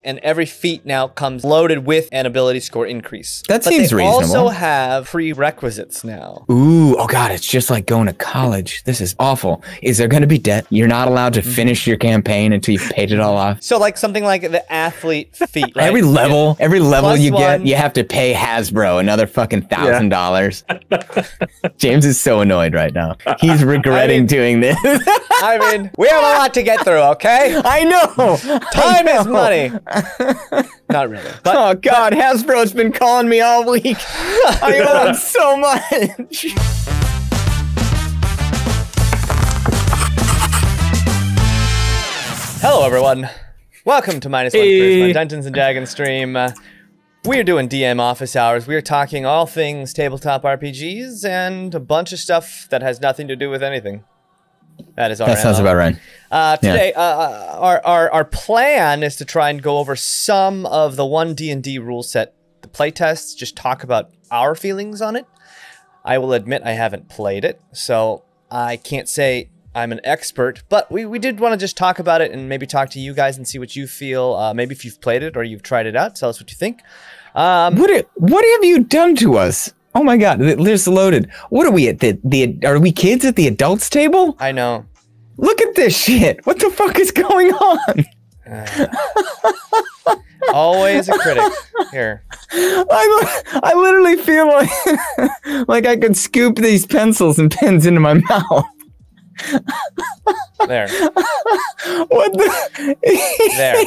and every feat now comes loaded with an ability score increase. That seems reasonable. They also have prerequisites now. Ooh, oh god, it's just like going to college. This is awful. Is there going to be debt? You're not allowed to finish your campaign until you've paid it all off. So like something like the athlete feat, right? Every level you +1. get, you have to pay Hasbro another fucking $1,000. James is so annoyed right now. He's regretting doing this. I mean, we have a lot to get through, okay? I know. Time is money. Not really. But, oh god, Hasbro's been calling me all week. I owe him so much. Hello, everyone. Welcome to MinusOneCHA, my Dungeons and Dragons stream. We're doing DM office hours. We're talking all things tabletop RPGs and a bunch of stuff that has nothing to do with anything. That sounds about right. Today, our plan is to try and go over some of the 1D&D rule set, the playtests, just talk about our feelings on it. I will admit I haven't played it, so I can't say I'm an expert, but we did want to just talk about it and maybe talk to you guys and see what you feel. Maybe if you've played it or you've tried it out, tell us what you think. What have you done to us? Oh my god, this loaded. What are we at are we kids at the adults table? I know. Look at this shit. What the fuck is going on? Always a critic. Here. I literally feel like I could scoop these pencils and pens into my mouth. There. What the? There.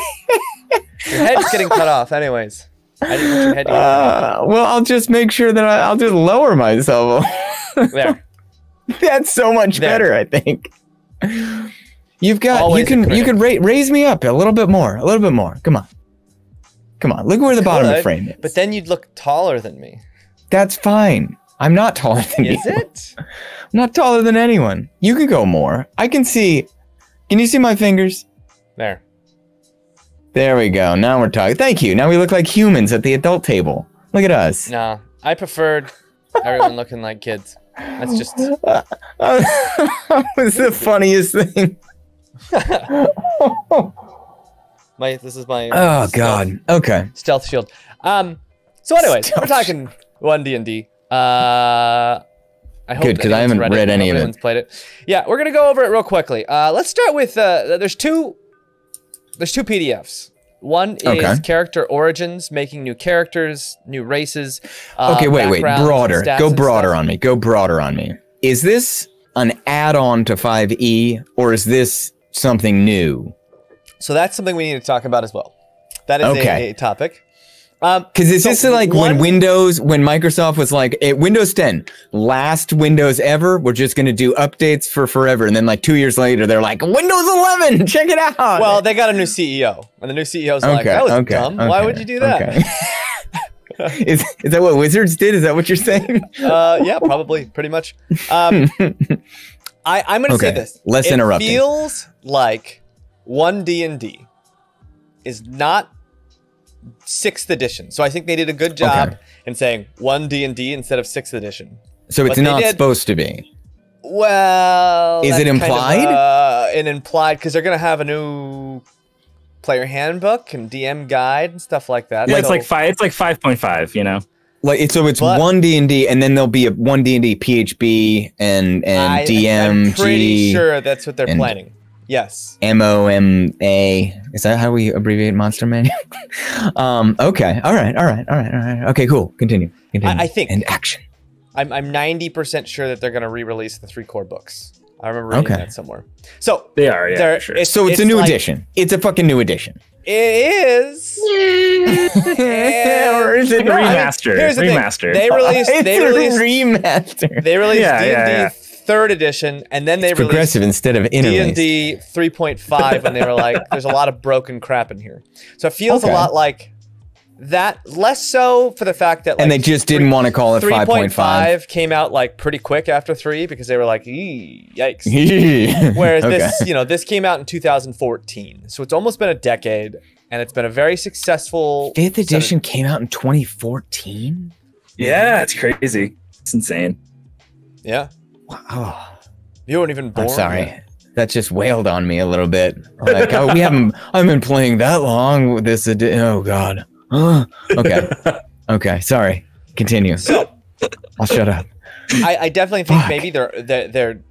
Your head's getting cut off anyways. I didn't want your head to get cut off. Well, I'll just make sure that I'll just lower myself. There. That's so much better, I think. You've got Always you can raise me up a little bit more. Come on. Look where the bottom of the frame is. But then you'd look taller than me. That's fine. I'm not taller than you. Is it? I'm not taller than anyone. You could go more. I can see. Can you see my fingers? There. There we go. Now we're talking. Thank you. Now we look like humans at the adult table. Look at us. No, I preferred everyone looking like kids. That's just... That was the funniest thing. This is my... Oh, God. Okay. Stealth shield. So anyways, we're talking 1D&D. I hope good, because I haven't read any of it. Played it. Yeah, we're going to go over it real quickly. Let's start with... There's two PDFs. One is character origins, making new characters, new races. Okay, wait. Broader. Go broader on me. Go broader on me. Is this an add-on to 5e, or is this something new? So that's something we need to talk about as well. That is a topic. Because it's just like when Microsoft was like, Windows 10, last Windows ever, we're just going to do updates for forever. And then like 2 years later, they're like, Windows 11, check it out. Well, they got a new CEO. And the new CEO's like, that was dumb. Why would you do that? Is that what Wizards did? Is that what you're saying? Yeah, probably, pretty much. I'm going to say this. Less interrupting. It feels like 1D&D is not 6th edition. So I think they did a good job in saying 1D&D instead of 6th edition. So it's not supposed to be. Well, is it implied? An implied, because they're going to have a new player handbook and DM guide and stuff like that. Yeah, it's like 5.5, you know. Like it's 1D&D, and then there'll be a 1D&D PHB and DMG. I'm pretty sure that's what they're planning. Yes. MOMA. Is that how we abbreviate Monster Manual? Okay. All right. Okay, cool. Continue. I think. And action. I'm 90% sure that they're going to re-release the 3 core books. I remember reading that somewhere. So they are, yeah, sure. It's a new edition. It's a fucking new edition. It is. Or is it remaster? Here's the remaster. Thing. They released remaster. They released D&D 3rd edition, and then they released progressive instead of interlaced. D&D 3.5, and they were like, there's a lot of broken crap in here. So it feels a lot like that, less so for the fact that, like, and they just didn't want to call it 5.5. Came out like pretty quick after 3 because they were like, yikes. Whereas this came out in 2014, so it's almost been a decade, and it's been a very successful. 5th edition came out in 2014. Yeah, it's crazy. It's insane. Yeah. Wow. You weren't even born. I'm sorry. Yet. just wailed on me a little bit. Like, oh, I've been playing that long with this. Oh God. Okay. Okay. Sorry. Continue. So I'll shut up. I definitely think maybe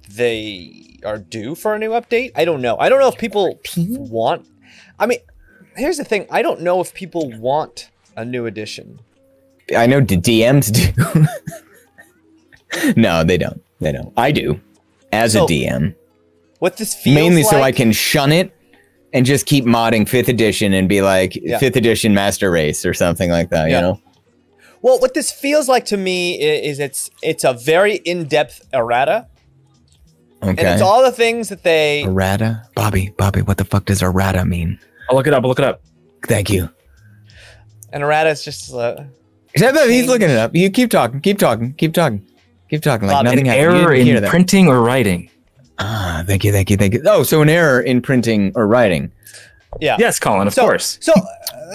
they are due for a new update. I don't know. I don't know if people want. I mean, here's the thing. I don't know if people want a new edition. I know DMs do. No, they don't. They don't. I do, as a DM. What this feels mainly like, so I can shun it and just keep modding 5th edition and be like 5th edition master race or something like that. You know. Well, what this feels like to me is it's a very in-depth errata. Okay. And it's all the things that they errata. Bobby, what the fuck does errata mean? I'll look it up. Thank you. An errata is just. He's looking it up. You keep talking. Like nothing happened. Error in printing or writing. Ah, thank you. Oh, so an error in printing or writing. Yeah. Yes, Colin, of course.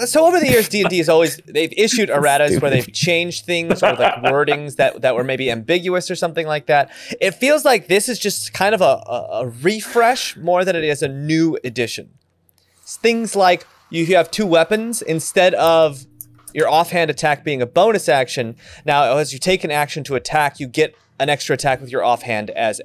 So over the years, D&D has always, they've issued erratas where they've changed things or like wordings that were maybe ambiguous or something like that. It feels like this is just kind of a refresh more than it is a new edition. It's things like you have 2 weapons instead of your offhand attack being a bonus action. Now, as you take an action to attack, you get an extra attack with your offhand as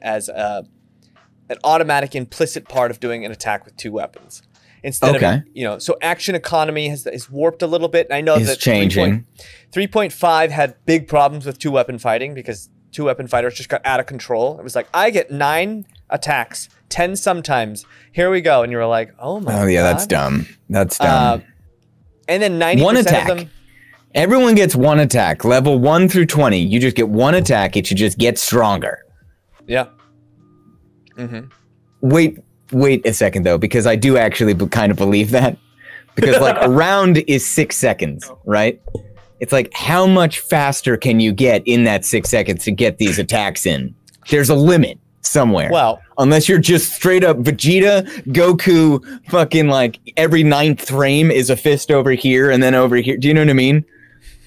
an automatic implicit part of doing an attack with 2 weapons. Instead of, so action economy is warped a little bit. And I know that changing. 3.5 had big problems with 2-weapon fighting because 2-weapon fighters just got out of control. It was like, I get 9 attacks, 10 sometimes. Here we go. And you were like, oh my God. Oh yeah, that's dumb. That's dumb. And then 90% one attack. of them. Everyone gets 1 attack. Level 1 through 20. You just get 1 attack. It should just get stronger. Yeah. Mm-hmm. Wait a second though, because I do actually kind of believe that. Because like a round is 6 seconds, right? It's like, how much faster can you get in that 6 seconds to get these attacks in? There's a limit somewhere. Well, unless you're just straight up Vegeta, Goku, fucking like every 9th frame is a fist over here and then over here. Do you know what I mean?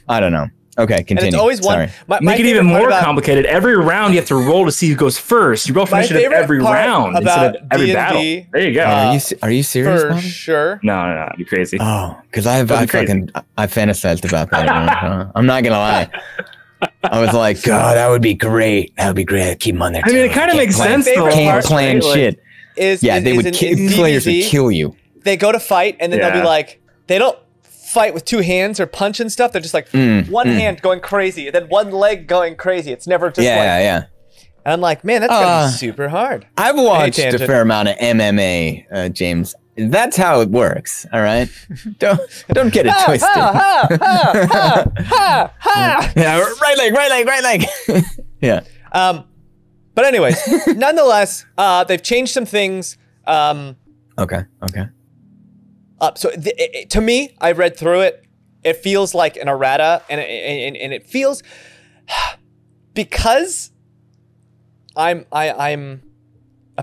I don't know. Okay, continue. And it's always Sorry. Make it even more complicated. Every round you have to roll to see who goes first. You roll for initiative every round instead of every battle. There you go. Are you serious? For Bobby? sure. No, you're crazy. Oh, because I fantasized about that. I'm not gonna lie. I was like, God, that would be great. That would be great. I'd keep them on there. I mean, it kind of makes sense. Can't plan shit. Players would kill you. They go to fight and then they'll be like, they don't fight with 2 hands or punch and stuff. They're just like one hand going crazy and then one leg going crazy. It's never just And I'm like, man, that's gonna be super hard. I've watched a fair amount of MMA, James. That's how it works. All right, don't get it twisted. Yeah, right leg. Yeah. But anyways, nonetheless, they've changed some things. Okay. So to me, I read through it. It feels like an errata, and it feels because I'm a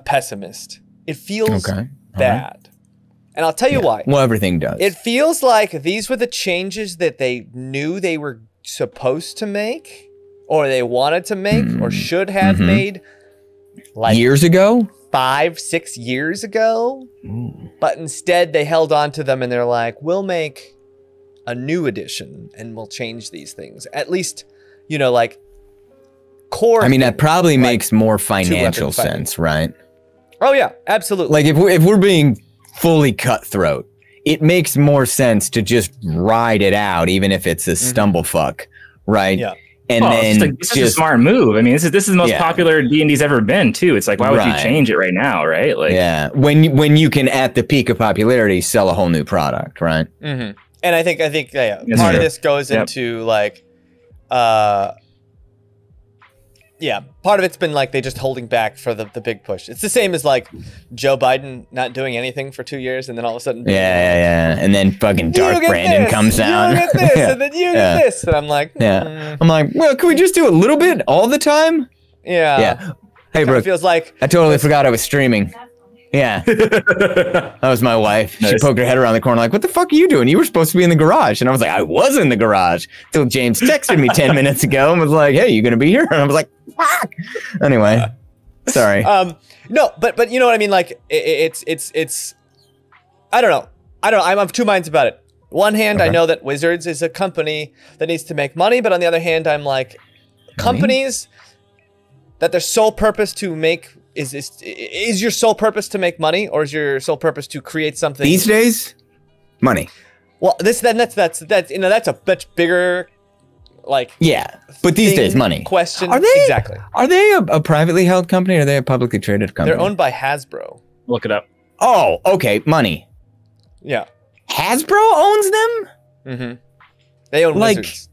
pessimist. It feels bad, and I'll tell you why. Well, everything does. It feels like these were the changes that they knew they were supposed to make, or they wanted to make, or should have made, like years ago. 5-6 years ago, but instead they held on to them and they're like, we'll make a new edition and we'll change these things. At least, like core. I mean, that probably makes more financial sense, right? Oh yeah, absolutely. Like if we're being fully cutthroat, it makes more sense to just ride it out, even if it's a stumblefuck, right? Yeah. And then this is a smart move. I mean, this is the most popular D&D's ever been too. It's like, why would you change it right now, right? Like, when you can at the peak of popularity sell a whole new product, right? Mm-hmm. And I think part of this goes into like, part of it's been like they just holding back for the big push. It's the same as like Joe Biden not doing anything for 2 years and then all of a sudden, and then fucking Dark Brandon comes out. You get this, and then you get this, and I'm like, I'm like, well, can we just do a little bit all the time? Yeah. Hey, Brooke, feels like I totally forgot I was streaming. Yeah. That was my wife. Nice. She poked her head around the corner like, what the fuck are you doing? You were supposed to be in the garage. And I was like, I was in the garage. Till James texted me 10 minutes ago and was like, hey, you going to be here? And I was like, fuck. Anyway. Sorry. No, but you know what I mean. Like it's. I don't know. I'm of two minds about it. One hand, I know that Wizards is a company that needs to make money, but on the other hand, I'm like, companies that their sole purpose to make is your sole purpose to make money, or is your sole purpose to create something these days? Money. Well, that's a much bigger, like, but these days, money question. Exactly. Are they a privately held company, or are they a publicly traded company? They're owned by Hasbro. Look it up. Oh, okay, money. Yeah. Hasbro owns them? Mm-hmm. They own Wizards.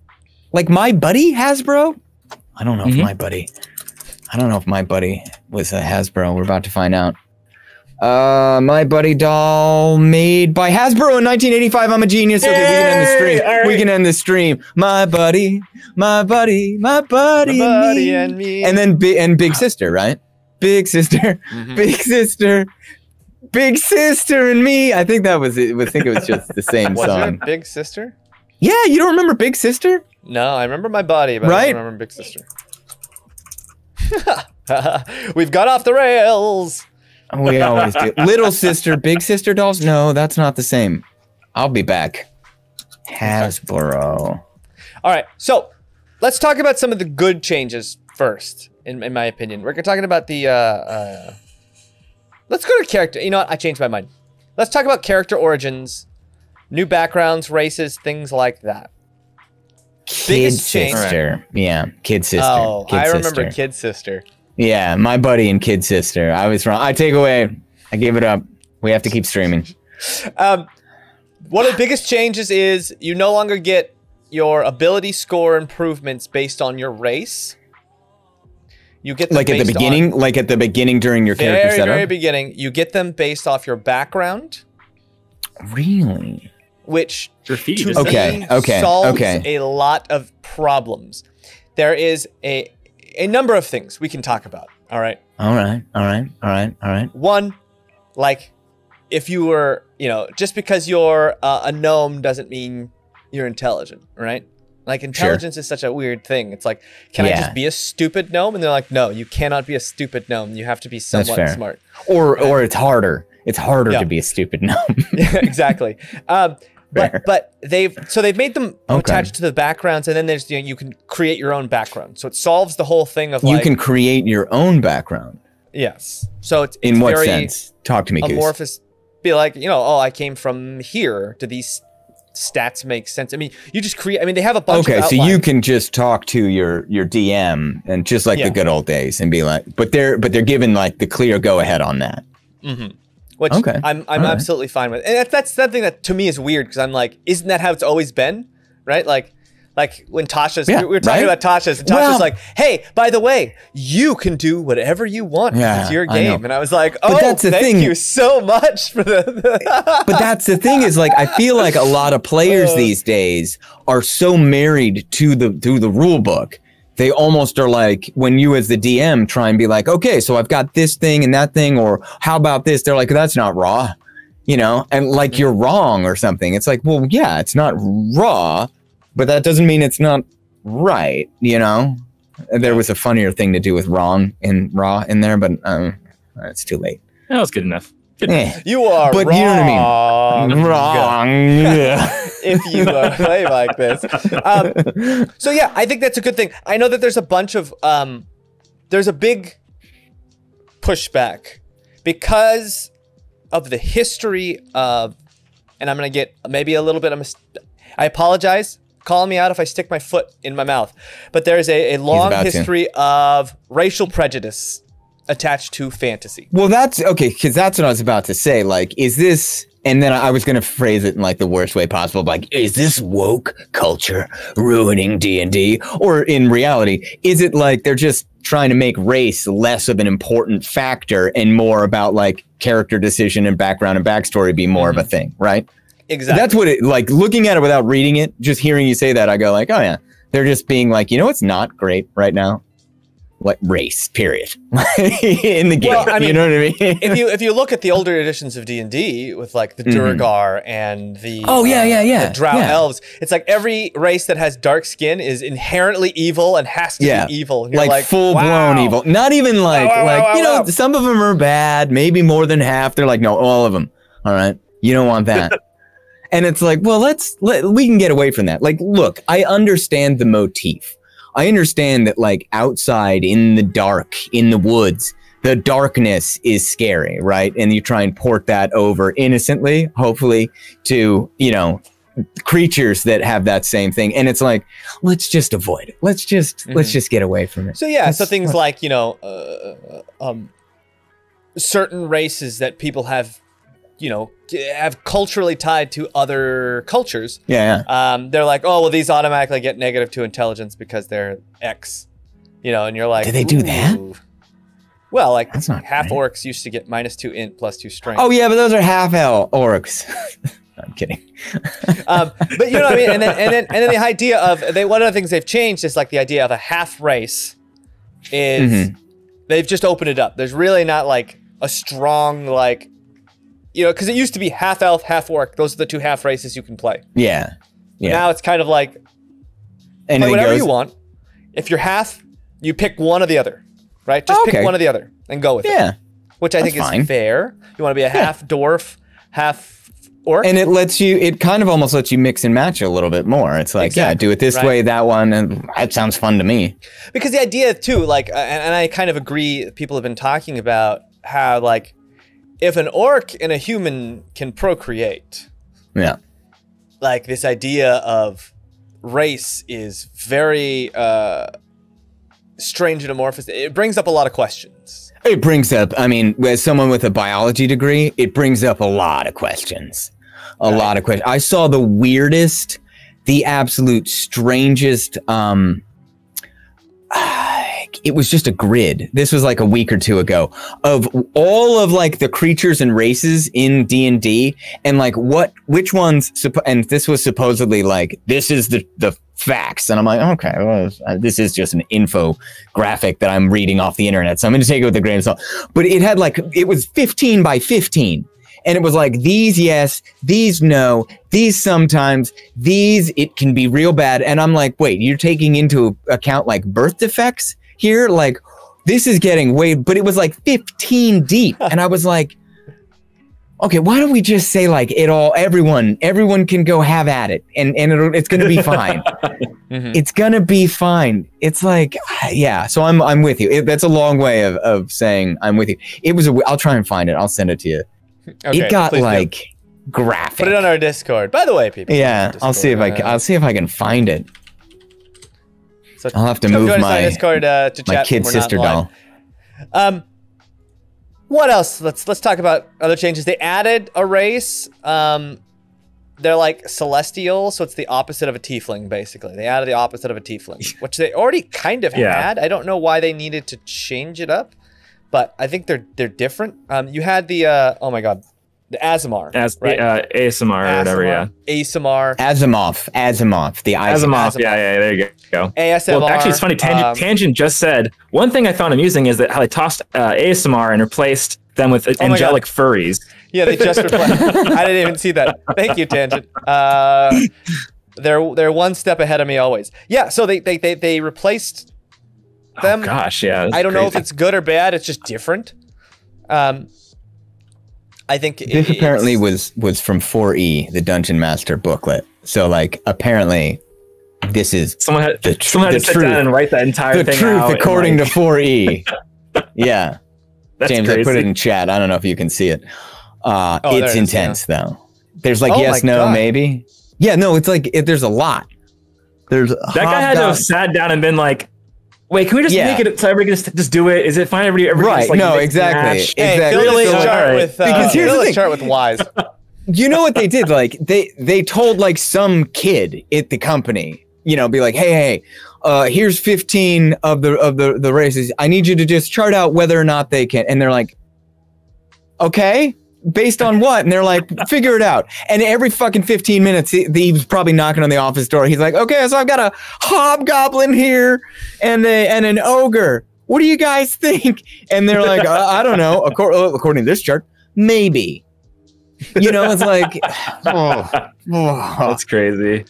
Like my buddy Hasbro? I don't know if my buddy was a Hasbro. We're about to find out. My buddy doll made by Hasbro in 1985. I'm a genius. Okay, we can end the stream. Right. We can end the stream. My buddy and me. And then Big Sister, right? Big Sister. Big Sister and me. I think that was it. I think it was just the same song. Was it Big Sister? Yeah, you don't remember Big Sister? No, I remember My Body, but I don't remember Big Sister. We've got off the rails. We always do. Little Sister, Big Sister dolls? No, that's not the same. I'll be back. Hasbro. All right, so let's talk about some of the good changes first, in my opinion. We're talking about the... Let's go to character. You know what? I changed my mind. Let's talk about character origins, new backgrounds, races, things like that. Kid Sister. Yeah, Kid Sister. Oh, I remember Kid Sister. Yeah, My Buddy and Kid Sister. I was wrong. I take away. I gave it up. We have to keep streaming. One of the biggest changes is you no longer get your ability score improvements based on your race. You get them at the beginning, during your character setup. Very beginning. You get them based off your background. Really? Which to me solves a lot of problems. There is a number of things we can talk about. All right. One, like, if you were, just because you're a gnome doesn't mean you're intelligent, right? Like, intelligence is such a weird thing. It's like, can I just be a stupid gnome? And they're like, no, you cannot be a stupid gnome. You have to be somewhat smart. Or it's harder. It's harder to be a stupid gnome. Yeah, exactly. But they've made them attached to the backgrounds, and then there's you can create your own background. So it solves the whole thing of you can create your own background. Yes. So it's in what very sense? Talk to me, amorphous. Be like, I came from here. Do these stats make sense? I mean, you just create. I mean, they have a bunch of outlines. So you can just talk to your DM and just like the good old days and be like, but they're given like the clear go ahead on that. Mm-hmm. Which I'm absolutely fine with. And that's something that to me is weird because I'm like, isn't that how it's always been? Right? Like when Tasha's, we were talking about Tasha's, and Tasha's like, hey, by the way, you can do whatever you want with your game. And I was like, thank you so much for the... But that's the thing is, like, I feel like a lot of players these days are so married to the rule book. They almost are like, when you as the DM try and be like, okay, so I've got this thing and that thing, or how about this? They're like, that's not raw, and like you're wrong or something. It's like, well, yeah, it's not raw, but that doesn't mean it's not right, There was a funnier thing to do with wrong and raw in there, but it's too late. That was good enough. You are wrong. You know what I mean? Wrong. Yeah. If you play like this. So yeah, I think that's a good thing. I know that there's a bunch of, there's a big pushback because of the history of, and I'm going to get maybe a little bit of, I apologize. Call me out if I stick my foot in my mouth. But there's a long history of racial prejudice attached to fantasy. Well, that's okay, because that's what I was about to say. Like, is this, and then I was going to phrase it in like the worst way possible, like, is this woke culture ruining D&D? Or in reality, is it like they're just trying to make race less of an important factor and more about like character decision and background and backstory be more of a thing, right? Exactly. That's what it, like, looking at it without reading it, just hearing you say that, I go like, oh yeah, they're just being like, it's not great right now. like race, period, in the game. Well, I mean, you know what I mean? if you look at the older editions of D&D with like the Durgar and the the Drow elves, it's like every race that has dark skin is inherently evil and has to be evil. And you're like full blown evil. Not even like you know, some of them are bad, maybe more than half. They're like, no, all of them. All right, you don't want that. And it's like, well, we can get away from that. Like, look, I understand the motif. I understand that, like, outside in the dark, in the woods, the darkness is scary, right? And you try and port that over innocently, hopefully, to, you know, creatures that have that same thing. And it's like, let's just avoid it. Let's just get away from it. So yeah, so things like, you know, certain races that people have, you know, have culturally tied to other cultures. Yeah. They're like, oh, well, these automatically get negative to intelligence because they're X. You know, and you're like, do they do that? Well, like half orcs used to get -2 int +2 strength. Oh yeah, but those are half orcs. I'm kidding. But you know what I mean. And then the idea of one of the things they've changed is like the idea of a half race is they've just opened it up. There's really not like a strong like. You know, because it used to be half elf, half orc. Those are the two half races you can play. Yeah. Now it's kind of like play whatever you want. If you're half, you pick one or the other, right? Just pick one or the other and go with it. Which I think is fair. You want to be a half dwarf, half orc. And it kind of almost lets you mix and match a little bit more. It's like, do it this way, that one, and that sounds fun to me. Because the idea too, like, and I kind of agree, people have been talking about how like, if an orc and a human can procreate, like this idea of race is very strange and amorphous. It brings up a lot of questions. It brings up, I mean, as someone with a biology degree, it brings up a lot of questions. A lot of questions. I saw the weirdest, the absolute strangest, it was just a grid. This was like a week or two ago of all of like the creatures and races in D&D and like which ones, and this was supposedly like, this is the facts. And I'm like, okay, well, this is just an infographic that I'm reading off the internet. So I'm going to take it with a grain of salt. But it had like, it was 15 by 15. And it was like, these yes, these no, these sometimes, these it can be real bad. And I'm like, wait, you're taking into account like birth defects here? Like, this is getting way, but it was like 15 deep. And I was like, okay, why don't we just say like everyone can go have at it and it's going to be fine. It's going to be fine. It's like, yeah. So I'm with you. That's a long way of saying I'm with you. It was, I'll try and find it. I'll send it to you. Okay, it got like graphic. Put it on our Discord. By the way, people. Yeah, I'll see if I can find it. So I'll have to move my Discord, to chat my kid sister doll. What else? Let's talk about other changes. They added a race. They're like celestial, so it's the opposite of a tiefling, basically. They added the opposite of a tiefling, which they already kind of had. I don't know why they needed to change it up, but I think they're different. You had the oh my god, the Azamar, right? ASMR or whatever, yeah. Asimar. Asimov. The Asimov. Yeah, there you go. ASMR. Well, actually, it's funny. Tangent just said one thing I found amusing is that how they tossed ASMR and replaced them with angelic furries. Yeah, they just replaced. I didn't even see that. Thank you, Tangent. They're one step ahead of me always. Yeah, so they replaced them. Oh gosh, yeah. I don't know if it's good or bad. It's just different. I think this apparently was from 4E, the Dungeon Master booklet. So like apparently this is someone had to sit down and write that entire thing out. The truth according to 4E. Yeah. That's James, crazy. I put it in chat. I don't know if you can see it. It's intense though. There's like yes, no, maybe. Yeah, no, it's like there's a lot. There's that guy had to have sat down and been like, wait, can we just make it so everybody can just do it? Is it fine? Everybody right? Just, like, no, exactly. Hey, Exactly. Because here's the thing. Chart with Wise. You know what they did? Like they told like some kid at the company, you know, be like, hey, here's 15 of the races. I need you to just chart out whether or not they can. And they're like, okay, based on what? And they're like, figure it out. And every fucking 15 minutes, he was probably knocking on the office door. He's like, okay, so I've got a hobgoblin here and an ogre. what do you guys think? And they're like, I don't know. According to this chart, maybe. You know, it's like, That's crazy.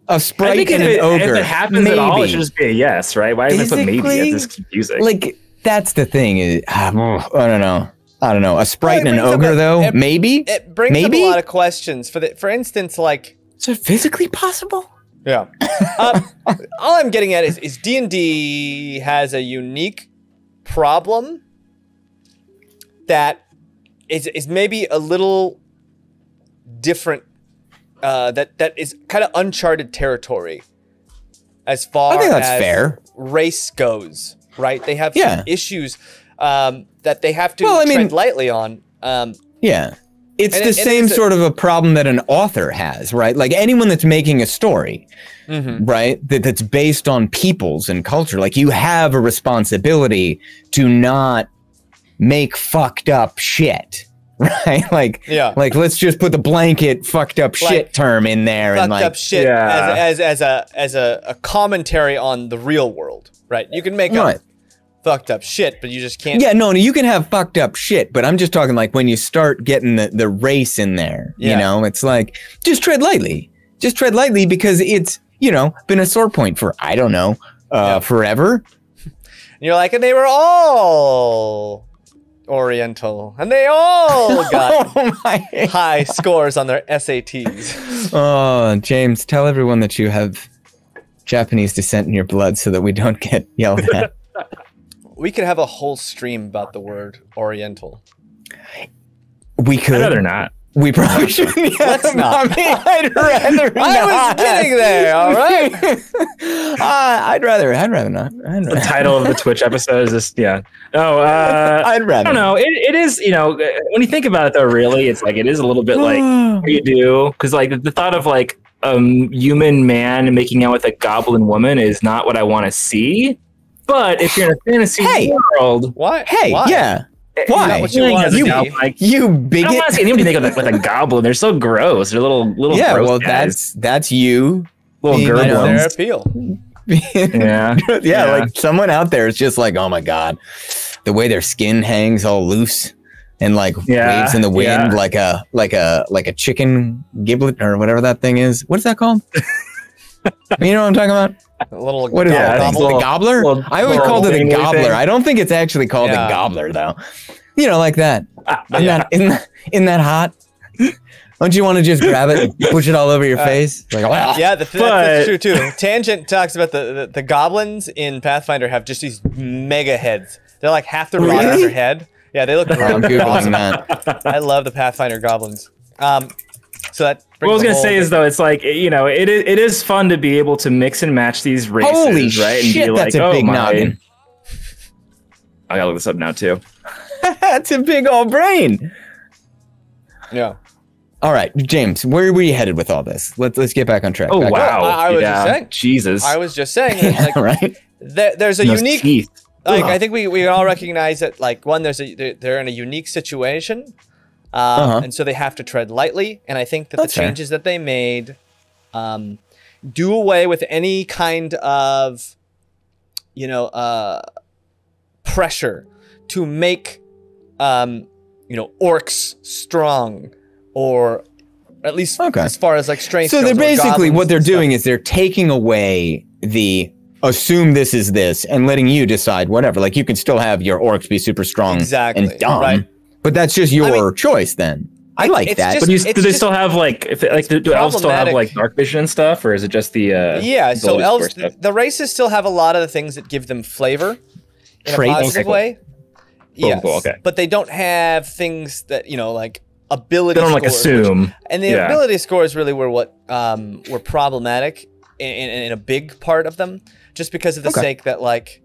A Sprite and an ogre. If it happens at all, it should just be a yes, right? Why is it put maybe? It's just confusing. Like, that's the thing. I don't know. A Sprite and an ogre, though? Maybe? It brings up a lot of questions. For instance, like... Is it physically possible? Yeah. All I'm getting at is D&D has a unique problem that is maybe a little different, that is kind of uncharted territory as far as fair. Race goes, right? They have some issues that they have to tread lightly on. Yeah. It's the same sort of a problem that an author has, right? Like anyone that's making a story, right? That's based on peoples and culture. Like you have a responsibility to not make fucked up shit, right? Like, like let's just put the blanket fucked up shit term in there and like fucked up shit as a commentary on the real world, right? You can make up fucked up shit, but you just can't. Yeah, no, you can have fucked up shit, but I'm just talking like when you start getting the race in there, you know, it's like, just tread lightly. Just tread lightly because it's, you know, been a sore point for, I don't know, forever. And you're like, and they were all Oriental, and they all got high scores on their SATs. Oh, James, tell everyone that you have Japanese descent in your blood so that we don't get yelled at. We could have a whole stream about the word Oriental. We could. I'd rather not. We probably shouldn't. Let's not. I'd rather not. I was getting there, all right? I'd rather not. The title of the Twitch episode is just, I'd rather. I don't know. It is, you know, when you think about it though, really, it's like, it is a little bit like what you do. Because like the thought of like a human man making out with a goblin woman is not what I want to see. But if you're in a fantasy world, why? Yeah. Why? You bigot. I don't want to see anybody think of with a goblin. They're so gross. They're little yeah, gross well, guys. that's you. Little Their goblins. appeal. yeah, like someone out there is just like, oh my god, the way their skin hangs all loose and like waves in the wind, like a chicken giblet or whatever that thing is. What's that called? You know what I'm talking about? What is that? The gobbler? I always called it a gobbler. Thing. I don't think it's actually called a gobbler though. You know, like that. Isn't that hot? Don't you want to just grab it and push it all over your face? Like, wow. Yeah, that's true too. Tangent talks about the goblins in Pathfinder have just these mega heads. They're like half their body on their head. Yeah, they look great. I'm Googling that. I love the Pathfinder goblins. So that what I was gonna say is though, it's like, you know, it is fun to be able to mix and match these races. Holy right? Shit, and be that's like, a big noggin. I gotta look this up now too. That's a big old brain. Yeah. All right, James, where were you headed with all this? Let's get back on track. Oh wow! I was just saying. Jesus. I was just saying. Like, right. There's a unique. Teeth. Like I think we all recognize that. Like one, they're in a unique situation. And so they have to tread lightly. And I think that the changes that they made do away with any kind of, you know, pressure to make, you know, orcs strong, or at least as far as like strength. So they're basically what they're doing is they're taking away the assume this is this and letting you decide whatever. Like you can still have your orcs be super strong and dumb. Right. But that's just your choice then. I like that. But do they still have like, do elves still have like dark vision and stuff, or is it just the so elves, the races still have a lot of the things that give them flavor in a positive way. Yes, okay. But they don't have things that, you know, like ability. They don't like assume. And the ability scores really were what were problematic in a big part of them, just because of the sake that like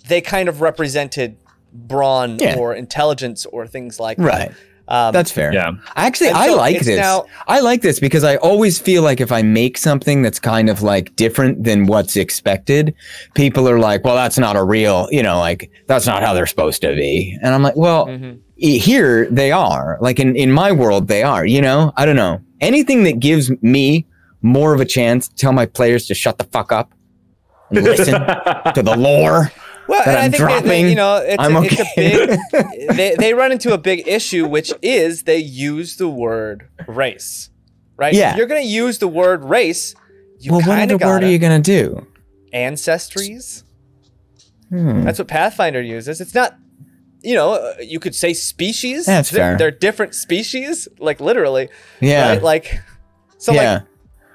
they kind of represented brawn or intelligence or things like that. That's fair. Yeah. Actually, I like this. I like this because I always feel like if I make something that's kind of like different than what's expected, people are like, well, that's not a real, you know, like that's not how they're supposed to be. And I'm like, well, here they are. Like in my world, they are, you know, I don't know. Anything that gives me more of a chance to tell my players to shut the fuck up and listen to the lore. Well, that and I I'm think dropping. it's a big. They run into a big issue, which is they use the word race, right? Yeah. If you're going to use the word race, you Well, what kind other of got word are you gonna do? ancestries. That's what Pathfinder uses. It's not. You could say species. That's fair. They're different species, like literally. Yeah. Right? Like. So Yeah. like.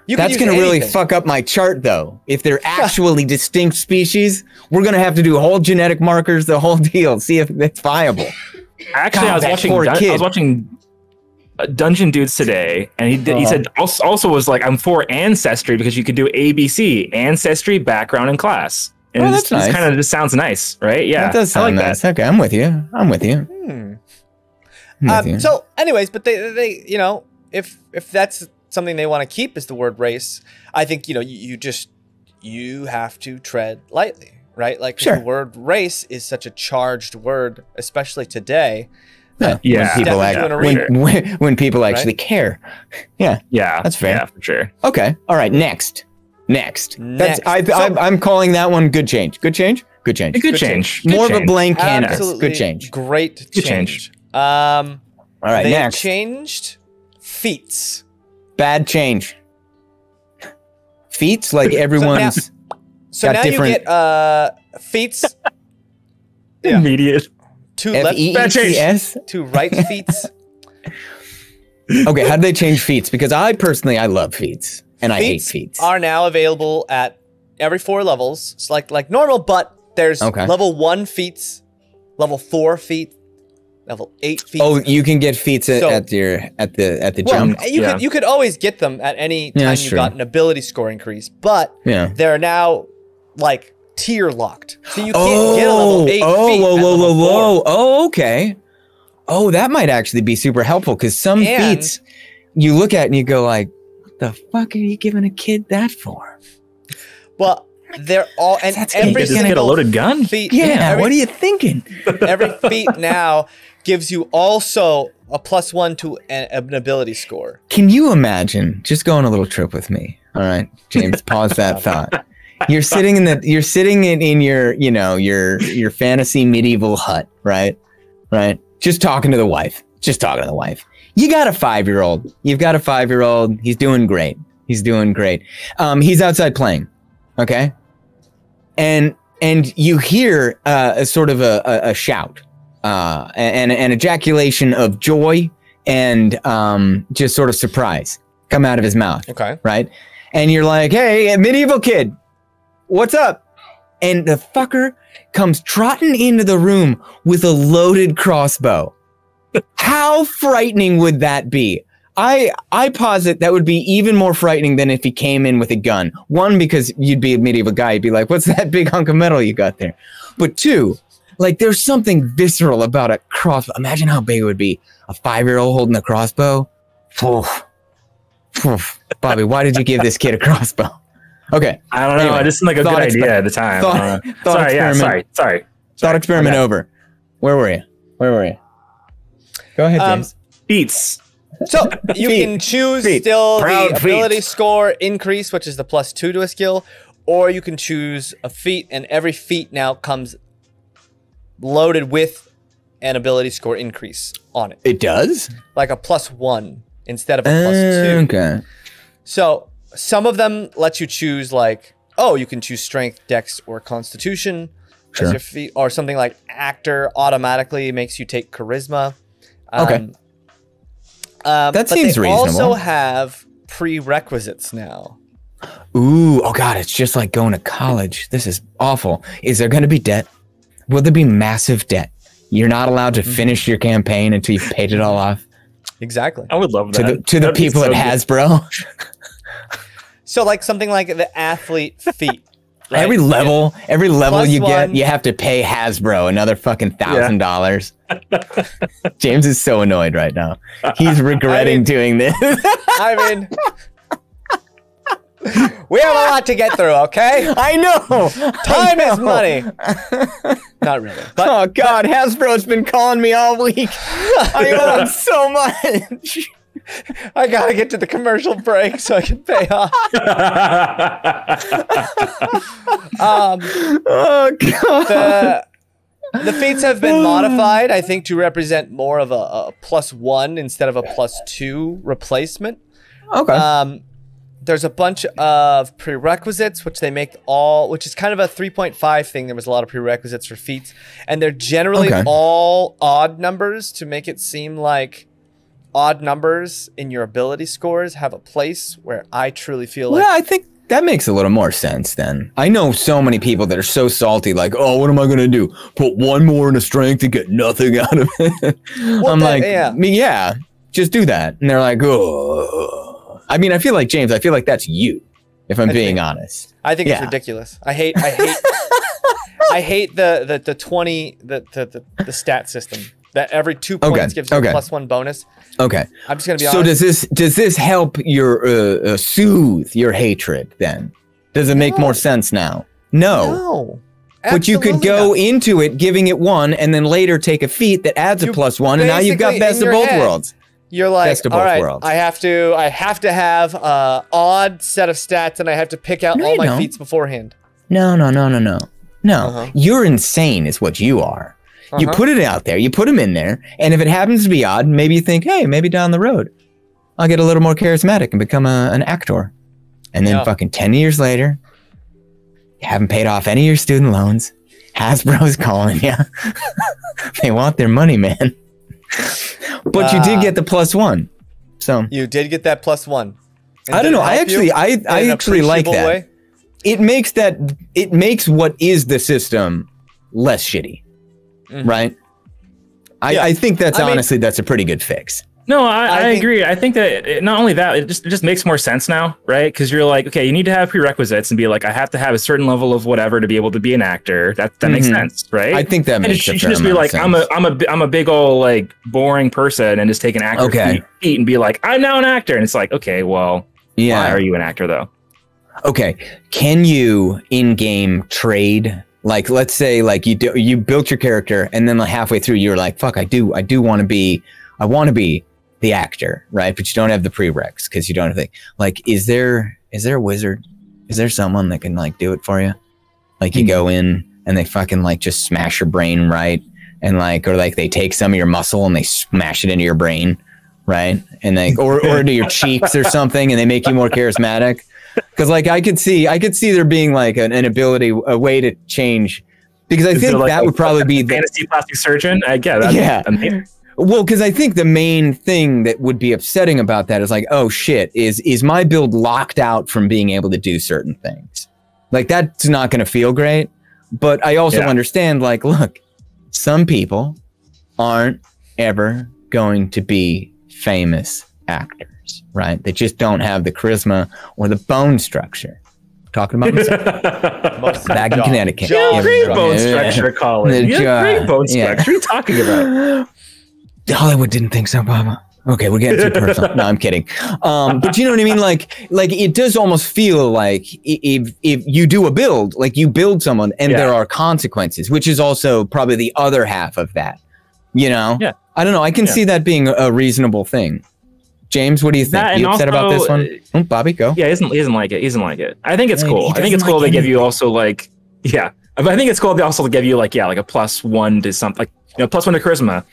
You can That's use going to really anything. fuck up my chart, though. If they're actually distinct species, we're going to have to do whole genetic markers, the whole deal, see if it's viable. Actually, God, I was watching Dungeon Dudes today, and he said also was like, I'm for ancestry because you could do ABC, ancestry, background, and class. And Oh, this that's nice. kind of just sounds nice, right? Yeah, That does I sound like nice. that. Okay, I'm with you. I'm with you. So, anyways, but they if that's something they want to keep is the word race, I think you have to tread lightly, right? Like Sure. the word race is such a charged word, especially today. Yeah, When people actually care. Yeah, yeah, that's fair. Yeah, for sure. Okay. All right. Next. I'm calling that one good change. Good change. Good change. Good change. More of a blank canvas. Absolutely Good change. Great Good change. change. All right. They Next. changed feats. Bad change. Feats like everyone's. So got now different- you get feats. Yeah. Immediate. Two left FEETS? two right feats. Okay, how do they change feats? Because I love feats, and I hate feats. Are now available at every 4 levels. It's like normal, but there's level 1 feats, level 4 feat, level 8 feats. Oh, you can get feats at the jump. You could always get them at any time you got an ability score increase, but they're now like tier locked, so you can't get a level 8 feat. Whoa. Oh, okay. Oh, that might actually be super helpful because some feats you look at and you go like, "What the fuck are you giving a kid that for?" Well, they're all and every just get a loaded gun. Feat, Yeah, what are you thinking? Every feat now gives you also a +1 to an ability score. Can you imagine? Just go on a little trip with me. All right, James, pause that thought. You're sitting in your your fantasy medieval hut, right? Right. Just talking to the wife. You got a 5-year-old. You've got a 5-year-old. He's doing great. He's outside playing. Okay. And you hear a sort of a shout, and an ejaculation of joy and just sort of surprise come out of his mouth. Okay. Right. And you're like, "Hey, medieval kid, what's up?" And the fucker comes trotting into the room with a loaded crossbow. How frightening would that be? I posit that would be even more frightening than if he came in with a gun. One, because you'd be a medieval guy. You'd be like, "What's that big hunk of metal you got there?" But two, like there's something visceral about a crossbow. Imagine how big it would be. A 5-year-old holding a crossbow. Bobby, why did you give this kid a crossbow? Okay. I don't know. Anyway, It just seemed like a good idea at the time. Sorry. Thought experiment over. Where were you? Go ahead, James. Feats. So you can choose still Proud the ability score increase, which is the +2 to a skill, or you can choose a feat, and every feat now comes loaded with an ability score increase on it. It does? Like a +1 instead of a +2. Okay. So some of them let you choose you can choose strength, dex, or constitution as your feat, or something like actor automatically makes you take charisma. Okay. That seems reasonable. They also have prerequisites now. Ooh, oh God, it's just like going to college. This is awful. Is there going to be debt? Will there be massive debt? You're not allowed to finish your campaign until you've paid it all off. Exactly. I would love that. To the people at Hasbro. So like something like the athlete feat. Right? Every level you get, +1. you have to pay Hasbro another fucking $1,000. James is so annoyed right now. He's regretting doing this. I mean, we have a lot to get through, okay? I know. Time is money. Not really. But, oh God, Hasbro's been calling me all week. I owe him so much. I gotta get to the commercial break so I can pay off. Oh god. The feats have been modified, I think, to represent more of a +1 instead of a +2 replacement. Okay. There's a bunch of prerequisites, which they make all, which is kind of a 3.5 thing. There was a lot of prerequisites for feats, and they're generally all odd numbers to make it seem like odd numbers in your ability scores have a place where I truly feel like. Yeah, I think that makes a little more sense then. I know so many people that are so salty, like, oh, what am I going to do? Put one more in a strength and get nothing out of it. Well, I'm like, yeah, just do that. And they're like, oh. I mean, I feel like, James, I feel like that's you, if I'm being honest. I think it's ridiculous. I hate I hate the 20 the stat system that every 2 points gives you a +1 bonus. Okay. I'm just gonna be honest. So does this help your soothe your hatred then? Does it make more sense now? No. But you could go into it giving it 1 and then later take a feat that adds a +1 and now you've got best of both worlds. You're like, best of all both right, worlds. I have to have a odd set of stats and I have to pick out all my feats beforehand. No. You're insane is what you are. You put it out there, you put them in there, and if it happens to be odd, maybe you think, hey, maybe down the road, I'll get a little more charismatic and become an actor. And then fucking 10 years later, you haven't paid off any of your student loans. Hasbro's calling you. They want their money, man. But you did get the +1. So you did get that +1. I don't know. I actually like that. Way? It makes what is the system less shitty. Right? I think that's honestly that's a pretty good fix. No, I agree. I think that not only that, it just makes more sense now, right? Because you're like, okay, you need to have prerequisites and be like, I have to have a certain level of whatever to be able to be an actor. That makes sense, right? I think that makes sense. You should just be like, I'm a big old like boring person and just take an actor feat and be like, I'm now an actor. And it's like, okay, well, why are you an actor though? Okay, can you in-game trade? Like, let's say like you built your character and then like halfway through you're like, fuck, I want to be the actor, right? But you don't have the prereqs because you don't have the, like, is there a wizard? Is there someone that can like do it for you? Like you go in and they fucking like just smash your brain, right? And like, or like they take some of your muscle and they smash it into your brain, right? And they, or to your cheeks or something and they make you more charismatic. Because like I could see there being like an ability, a way to change, because I think like that would probably be the fantasy plastic surgeon. I get that. Yeah. Well, because I think the main thing that would be upsetting about that is like, oh shit, is my build locked out from being able to do certain things? Like that's not going to feel great. But I also understand, like, look, some people aren't ever going to be famous actors, right? They just don't have the charisma or the bone structure. Talking about myself. Back in Connecticut. Great bone structure, Colin. Great bone structure. What are you talking about? Hollywood didn't think so, Baba. Okay, we're getting too personal. No, I'm kidding. But you know what I mean? Like it does almost feel like if you do a build, like you build someone and there are consequences, which is also probably the other half of that. You know? Yeah. I don't know. I can see that being a reasonable thing. James, what do you think? Are you upset about this one? Oh, Bobby, go. Yeah, he doesn't like it. He doesn't like it. I think it's cool. I think it's cool they give you also like, I think it's cool they also give you like, like a +1 to something, like, +1 to charisma.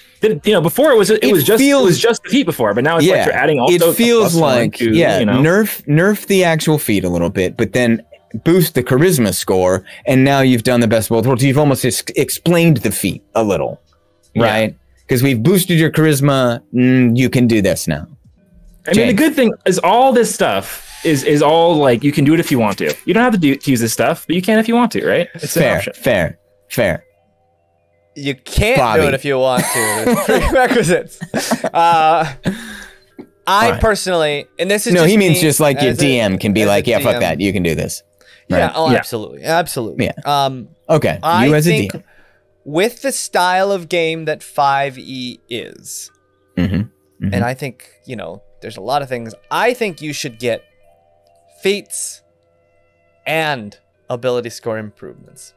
Before it was just the feat before, but now it's like you're adding also. It feels like nerf the actual feat a little bit, but then boost the charisma score, and now you've done the best of both worlds. You've almost explained the feat a little, right? Because we've boosted your charisma. You can do this now. I mean, the good thing is all this stuff is all like you can do it if you want to. You don't have to use this stuff, but you can if you want to, right? It's fair. You can't do it if you want to. There's prerequisites. I personally, and this is he means just like your DM can be like, fuck that, you can do this. Right? Yeah, absolutely. Yeah. Okay, you as a DM. With the style of game that 5e is, and I think, there's a lot of things, I think you should get feats and ability score improvements.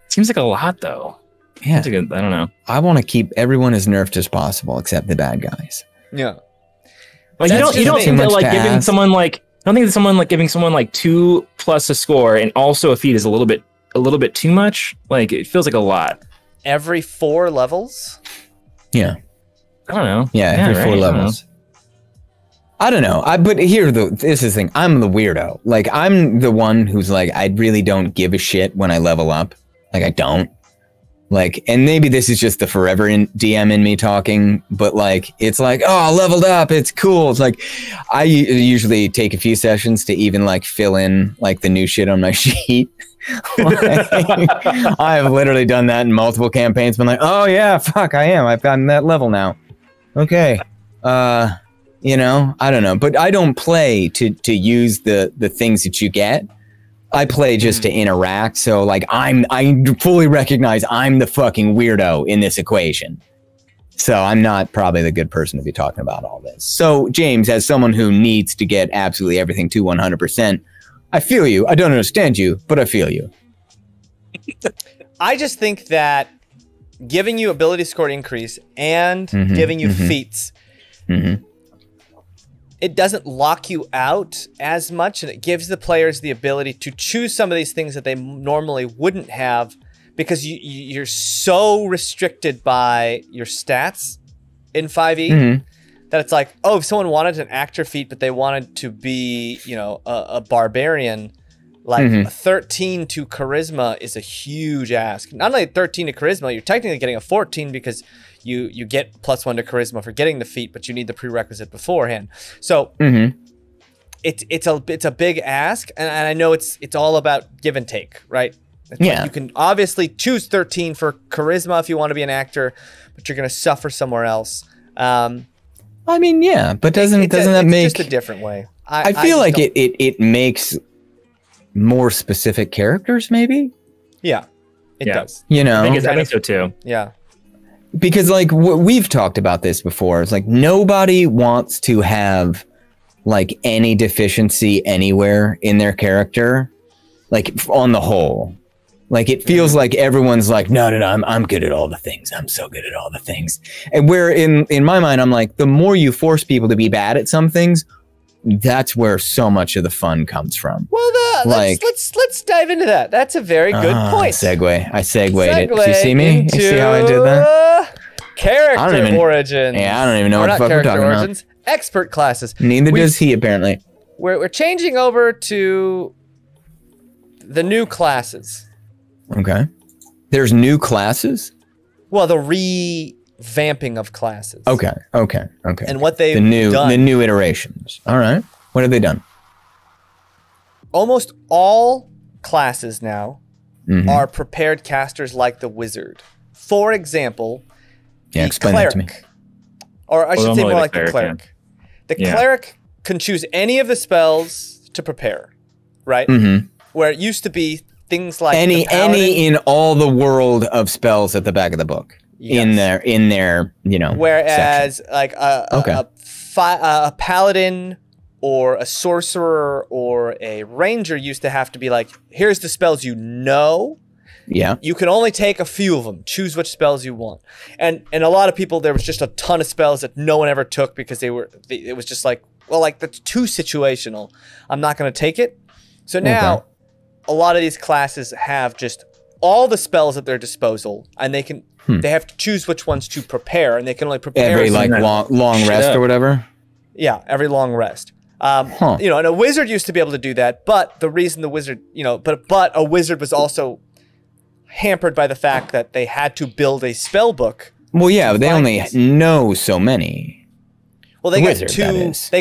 Seems like a lot, though. Yeah. I don't know. I want to keep everyone as nerfed as possible except the bad guys. Yeah. Like That's you don't just think me. that like Too much to giving ask. someone like I don't think that someone like giving someone like 2 plus a score and also a feat is a little bit too much. Like it feels like a lot. Every 4 levels. Yeah. I don't know. Yeah, every right? 4 levels. I don't know. But this is the thing. I'm the weirdo. Like, I'm the one who's like, I really don't give a shit when I level up. Like, I don't. Like, and maybe this is just the forever DM in me talking, but like, it's like, oh, I leveled up. It's cool. It's like, I usually take a few sessions to even like fill in like the new shit on my sheet. I have literally done that in multiple campaigns. Been like, oh yeah, fuck, I am. I've gotten that level now. Okay. You know, I don't know, but I don't play to use the things that you get. I play just to interact. So like I fully recognize I'm the fucking weirdo in this equation. So I'm not probably the good person to be talking about all this. So James, as someone who needs to get absolutely everything to 100%, I feel you. I don't understand you, but I feel you. I just think that giving you ability score increase and giving you feats, it doesn't lock you out as much, and it gives the players the ability to choose some of these things that they normally wouldn't have, because you're so restricted by your stats in 5e that it's like, oh, if someone wanted an actor feat but they wanted to be, you know, a barbarian, like a 13 to charisma is a huge ask. Not only 13 to charisma, you're technically getting a 14 because you get +1 to charisma for getting the feat, but you need the prerequisite beforehand. So it's a big ask, and I know it's all about give and take, right? It's like you can obviously choose 13 for charisma if you want to be an actor, but you're going to suffer somewhere else. I mean, yeah, but doesn't that make it's just a different way? I feel like it makes more specific characters, maybe. Yeah, it does. You know, I think so too. Yeah. Because like we've talked about this before. It's like nobody wants to have like any deficiency anywhere in their character, like on the whole. Like it feels like everyone's like, no, I'm good at all the things. I'm so good at all the things. And where in my mind, I'm like, the more you force people to be bad at some things, that's where so much of the fun comes from. Well, let's dive into that. That's a very good point. I segued it. Did you see me? You see how I did that? Character origins. Yeah, I don't even know what the fuck we're talking about. Expert classes. Neither does he, apparently. We're changing over to the new classes. Okay. There's new classes? Well, the revamping of classes. Okay. And what they've done. The new iterations. All right. What have they done? Almost all classes now are prepared casters like the wizard. For example, explain cleric, that to me. Or I should say more like the cleric. The Yeah. cleric can choose any of the spells to prepare, right? Where it used to be things like any in all the world of spells at the back of the book. Yes. In their whereas section. like a paladin or a sorcerer or a ranger used to have to be like, here's the spells you know. Yeah. You can only take a few of them. Choose which spells you want. And a lot of people, there was just a ton of spells that no one ever took because it was just like, well, like that's too situational. I'm not going to take it. So now a lot of these classes have just all the spells at their disposal, and they can they have to choose which ones to prepare, and they can only prepare every like long rest or whatever. Yeah, every long rest. You know, and a wizard used to be able to do that, but the reason the wizard, you know, but a wizard was also hampered by the fact that they had to build a spell book. Well, yeah, they only know so many. Well, they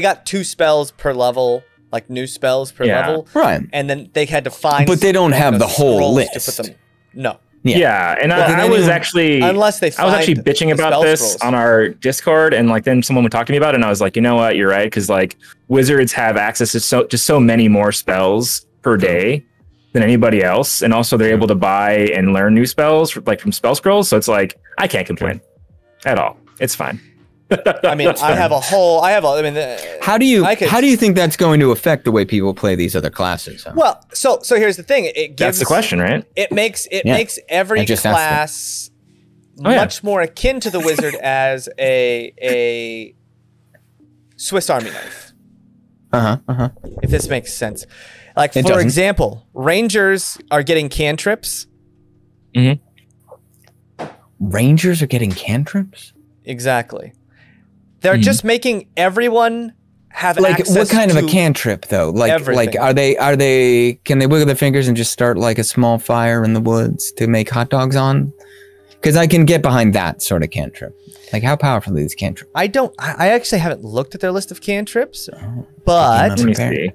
got 2 spells per level, like new spells per level. Right. And then they had to find. But they don't have the whole list. To put them. No. Yeah, and I was actually bitching about this scrolls on our Discord, and like then someone would talk to me about it, and I was like, you know what, you're right, because like wizards have access to so many more spells per day than anybody else, and also they're able to buy and learn new spells from spell scrolls. So it's like I can't complain at all. It's fine. I mean, how do you think that's going to affect the way people play these other classes? Huh? Well, so here's the thing. That's the question, right? It makes every class much more akin to the wizard as a Swiss Army knife. If this makes sense. Like, for example, Rangers are getting cantrips. Rangers are getting cantrips? Exactly. They're just making everyone have access what kind to of a cantrip though? everything. Like are they can they wiggle their fingers and just start like a small fire in the woods to make hot dogs on? Because I can get behind that sort of cantrip. Like, how powerful is cantrip? I actually haven't looked at their list of cantrips, but Let me see.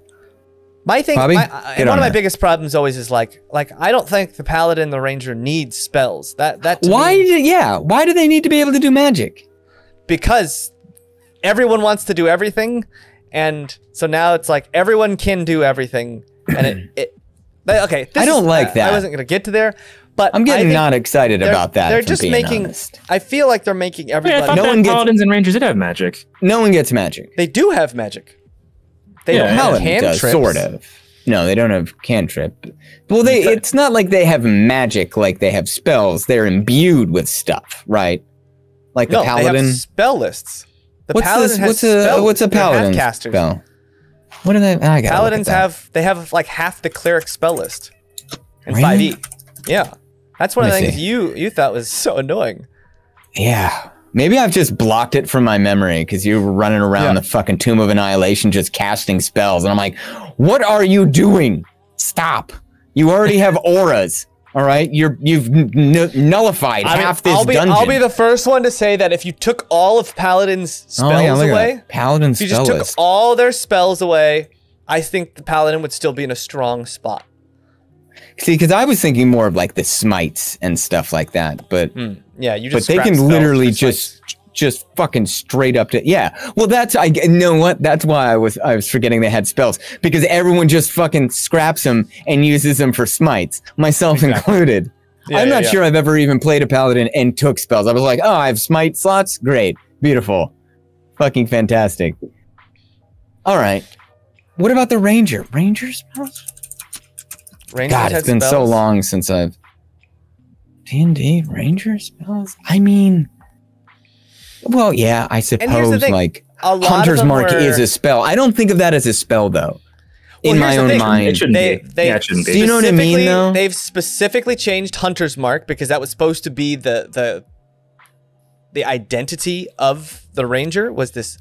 my thing, Bobby, one of my biggest problems always is like I don't think the paladin and the ranger need spells. That to why do they need to be able to do magic? Because everyone wants to do everything, and so now it's like everyone can do everything, and okay. I don't like that. I wasn't gonna get to there, but I'm getting not excited about that. They're just making. Honest. I feel like they're making everybody. I thought paladins and rangers did have magic. No one gets magic. They do have magic. They don't have cantrips. Sort of. No, they don't have cantrip. Well, it's not like they have magic like they have spells. They're imbued with stuff, right? Like the paladin. They have spell lists. The paladin has what's a paladin spell? What are they? Paladins have like half the cleric spell list in 5e. Yeah, that's one of the things you thought was so annoying. Yeah, maybe I've just blocked it from my memory because you were running around the fucking Tomb of Annihilation just casting spells, and I'm like, what are you doing? Stop! You already have auras. All right, you've nullified half this dungeon. I'll be the first one to say that if you took all of Paladin's spells away, if you just took all their spells away, I think the Paladin would still be in a strong spot. See, because I was thinking more of like the smites and stuff like that, but yeah, you just but they can literally just fucking straight up to Well, you know what? That's why I was forgetting they had spells, because everyone just fucking scraps them and uses them for smites, myself included. I'm not sure I've ever even played a paladin and took spells. I was like, oh, I have smite slots, great, beautiful, fucking fantastic. All right, what about the ranger? Ranger spells? God, it's been so long since I've D&D ranger spells. I mean. Well, yeah, I suppose like Hunter's Mark is a spell. I don't think of that as a spell though. In my own mind, it shouldn't be. It shouldn't be. Do you know what I mean though? They've specifically changed Hunter's Mark because that was supposed to be the identity of the ranger, was this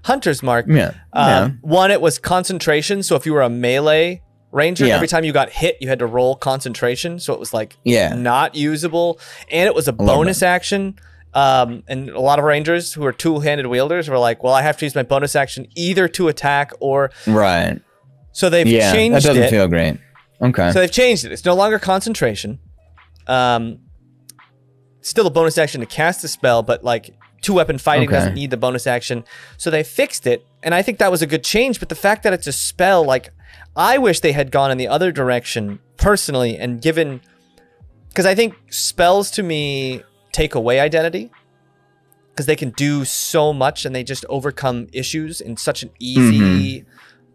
Hunter's Mark. One, it was concentration, so if you were a melee ranger, every time you got hit, you had to roll concentration, so it was like not usable, and it was a bonus action. And a lot of rangers who are two-handed wielders were like, well, I have to use my bonus action either to attack or so they've changed it. That doesn't feel great. Okay, so they've changed it. It's no longer concentration. Still a bonus action to cast a spell, but like two-weapon fighting doesn't need the bonus action, so they fixed it, and I think that was a good change. But the fact that it's a spell, like, I wish they had gone in the other direction personally and given, because I think spells to me take away identity, because they can do so much and they just overcome issues in such an easy,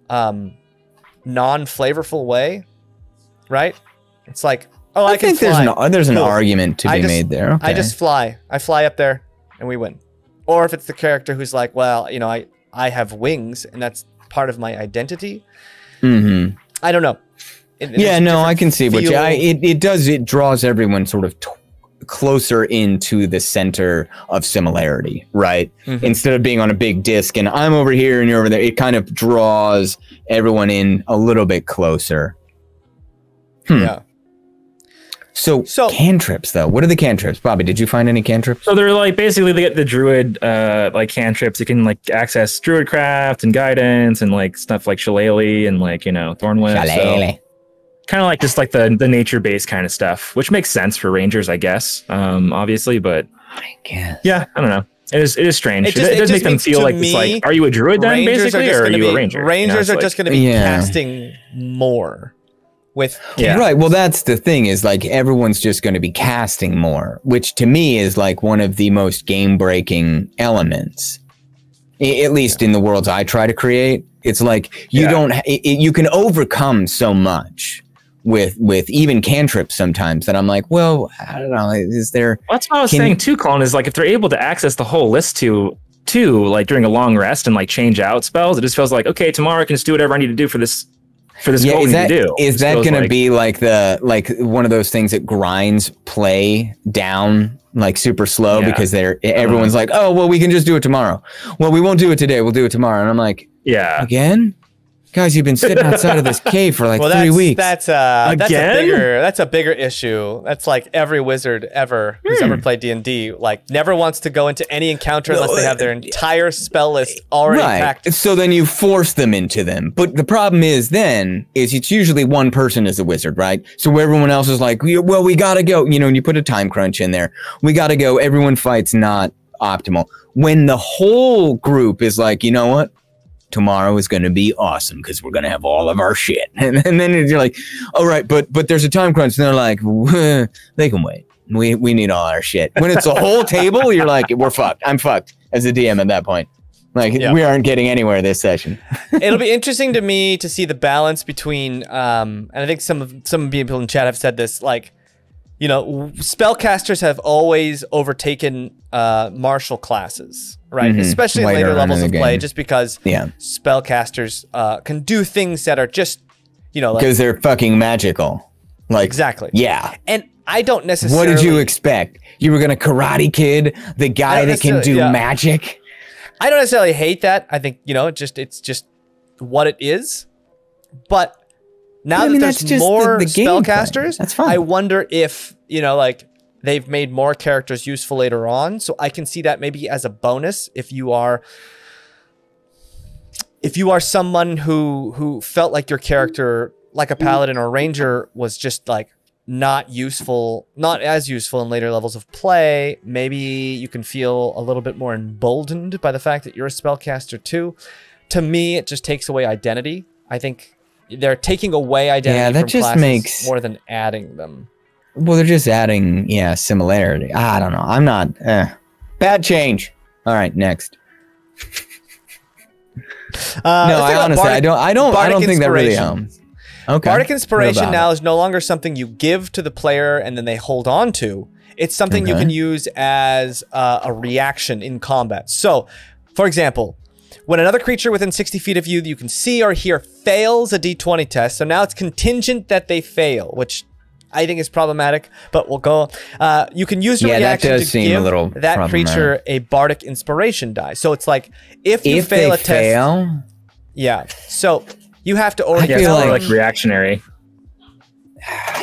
non-flavorful way, right? It's like, oh, I can fly. There's an argument to be made there. Okay. I just fly. I fly up there and we win. Or if it's the character who's like, well, you know, I have wings and that's part of my identity. I don't know. I can see, but it draws everyone sort of closer into the center of similarity, right? Instead of being on a big disc and I'm over here and you're over there, it kind of draws everyone in a little bit closer. Yeah. So cantrips though, what are the cantrips? Bobby, did you find any cantrips? So they're like, basically they get the druid like cantrips. You can like access druidcraft and guidance and like stuff like shillelagh and like, you know, thornwhip. So kind of like just like the nature based kind of stuff, which makes sense for rangers, I guess, obviously, but I guess. Yeah, I don't know. It is strange. It does make them feel like it's like, are you a druid then, basically, or are you a ranger? Rangers are just going to be casting more with right. Well, that's the thing, is like everyone's just going to be casting more, which to me is like one of the most game breaking elements, at least in the worlds I try to create. It's like you you can overcome so much with even cantrips sometimes that I'm like, well, I don't know, is there... That's what I was saying too, Colin, is like if they're able to access the whole list to too, like during a long rest and like change out spells. It just feels like, okay, tomorrow I can just do whatever I need to do for this goal we need to do. Is that going to be like one of those things that grinds play down like super slow because everyone's like, oh, well, we can just do it tomorrow. Well, we won't do it today. We'll do it tomorrow. And I'm like, again? Guys, you've been sitting outside of this cave for like 3 weeks. That's a bigger issue. That's like every wizard ever who's ever played D&D, like never wants to go into any encounter unless they have their entire spell list already packed. So then you force them into them. But the problem is it's usually one person is a wizard, right? So everyone else is like, well, we gotta go. You know, and you put a time crunch in there. We gotta go. Everyone fights not optimal. When the whole group is like, you know what? Tomorrow is going to be awesome because we're going to have all of our shit. And then you're like, all right, but there's a time crunch. And they're like, they can wait. We need all our shit. When it's a whole table, you're like, we're fucked. I'm fucked as a DM at that point. Like, we aren't getting anywhere this session. It'll be interesting to me to see the balance between, and I think some people in chat have said this, like, you know, spellcasters have always overtaken martial classes, right? Especially in later levels of play, just because spellcasters can do things that are just, you know, because they're fucking magical. Like, exactly. Yeah. And I don't necessarily. What did you expect? You were gonna Karate Kid the guy that can do magic? I don't necessarily hate that. I think, you know, it's just what it is. But now that there's more spellcasters, that's fine. I wonder if, you know, like they've made more characters useful later on. So I can see that maybe as a bonus if you are someone who felt like your character, like a paladin or ranger, was just like not as useful in later levels of play. Maybe you can feel a little bit more emboldened by the fact that you're a spellcaster too. To me, it just takes away identity. I think they're taking away identity from classes more than adding them. Well, they're just adding, similarity. I don't know. I'm not. Bad change. All right, next. No, I honestly, I don't think that really. Okay. Bardic Inspiration now is no longer something you give to the player and then they hold on to. It's something you can use as a reaction in combat. So, for example, when another creature within 60 feet of you that you can see or hear fails a d20 test, so now it's contingent that they fail, which I think is problematic, but we'll go. You can use your reaction to give that creature a Bardic Inspiration die. So it's like, if you fail a test... Yeah, so you have to already... I feel like reactionary.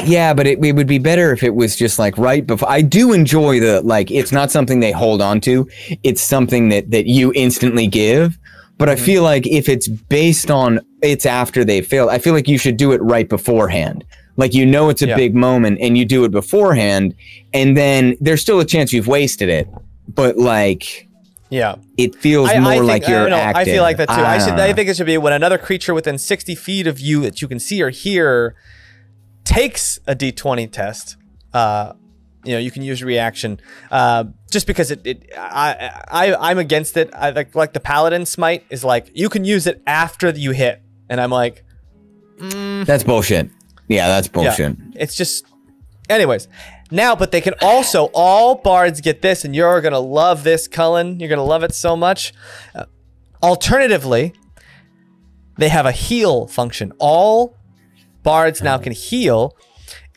Yeah, but it would be better if it was just like right before. I do enjoy it's not something they hold on to. It's something that you instantly give. But I feel like if it's based on it's after they failed, I feel like you should do it right beforehand. Like, you know, it's a big moment and you do it beforehand, and then there's still a chance you've wasted it. But like, it feels more like you're active. I feel like that too. I think it should be when another creature within 60 feet of you that you can see or hear takes a d20 test. You know, you can use reaction, just because I'm against it. I like the Paladin Smite is like, you can use it after you hit, and I'm like, that's bullshit. Yeah, that's bullshit. Yeah, it's just, anyways. Now, but they can also, all bards get this, and you're gonna love this, Cullen. You're gonna love it so much. Alternatively, they have a heal function. All bards now can heal.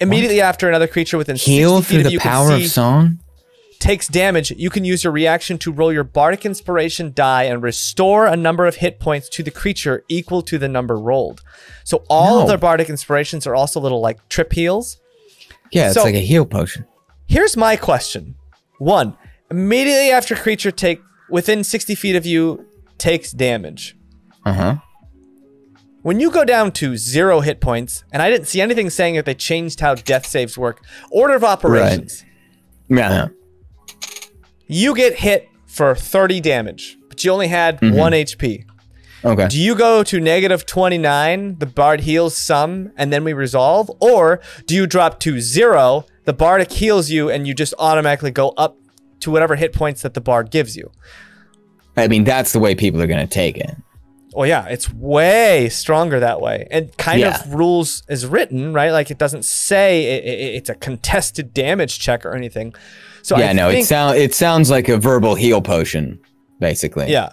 Immediately after another creature within 60 feet through of the you power of song takes damage, you can use your reaction to roll your Bardic Inspiration die and restore a number of hit points to the creature equal to the number rolled. So all of their Bardic Inspirations are also little like trip heals. Yeah, it's like a heal potion. Here's my question. 1, immediately after creature within 60 feet of you takes damage. When you go down to 0 hit points, and I didn't see anything saying that they changed how death saves work, order of operations. Right. Yeah. You get hit for 30 damage, but you only had 1 HP. Okay. Do you go to -29, the bard heals some, and then we resolve? Or do you drop to 0, the bardic heals you, and you just automatically go up to whatever hit points that the bard gives you? I mean, that's the way people are going to take it. Well, yeah, it's way stronger that way. And kind of rules is written, right? Like, it doesn't say it's a contested damage check or anything. So yeah, it sounds like a verbal heal potion. basically. Yeah.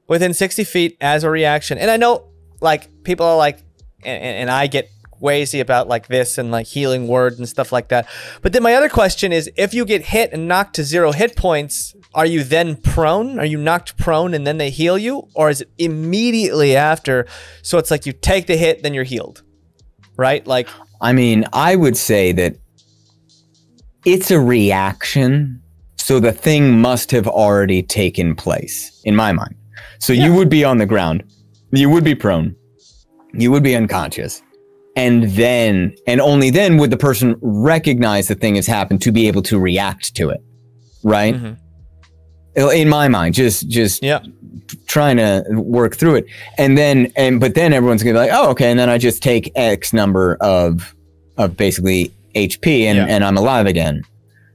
Within 60 feet as a reaction. And I know, like, people are like, and I get wazy about like this and like healing word and stuff like that. But then my other question is, if you get hit and knocked to 0 hit points, are you then prone? Are you knocked prone and then they heal you? Or is it immediately after? So it's like you take the hit, then you're healed, right? Like, I mean, I would say that it's a reaction. So the thing must have already taken place in my mind. So you would be on the ground. You would be prone. You would be unconscious. And then, and only then would the person recognize the thing has happened to be able to react to it. Right? In my mind, just trying to work through it. And then, but then everyone's gonna be like, oh, okay. And then I just take X number of basically HP and I'm alive again.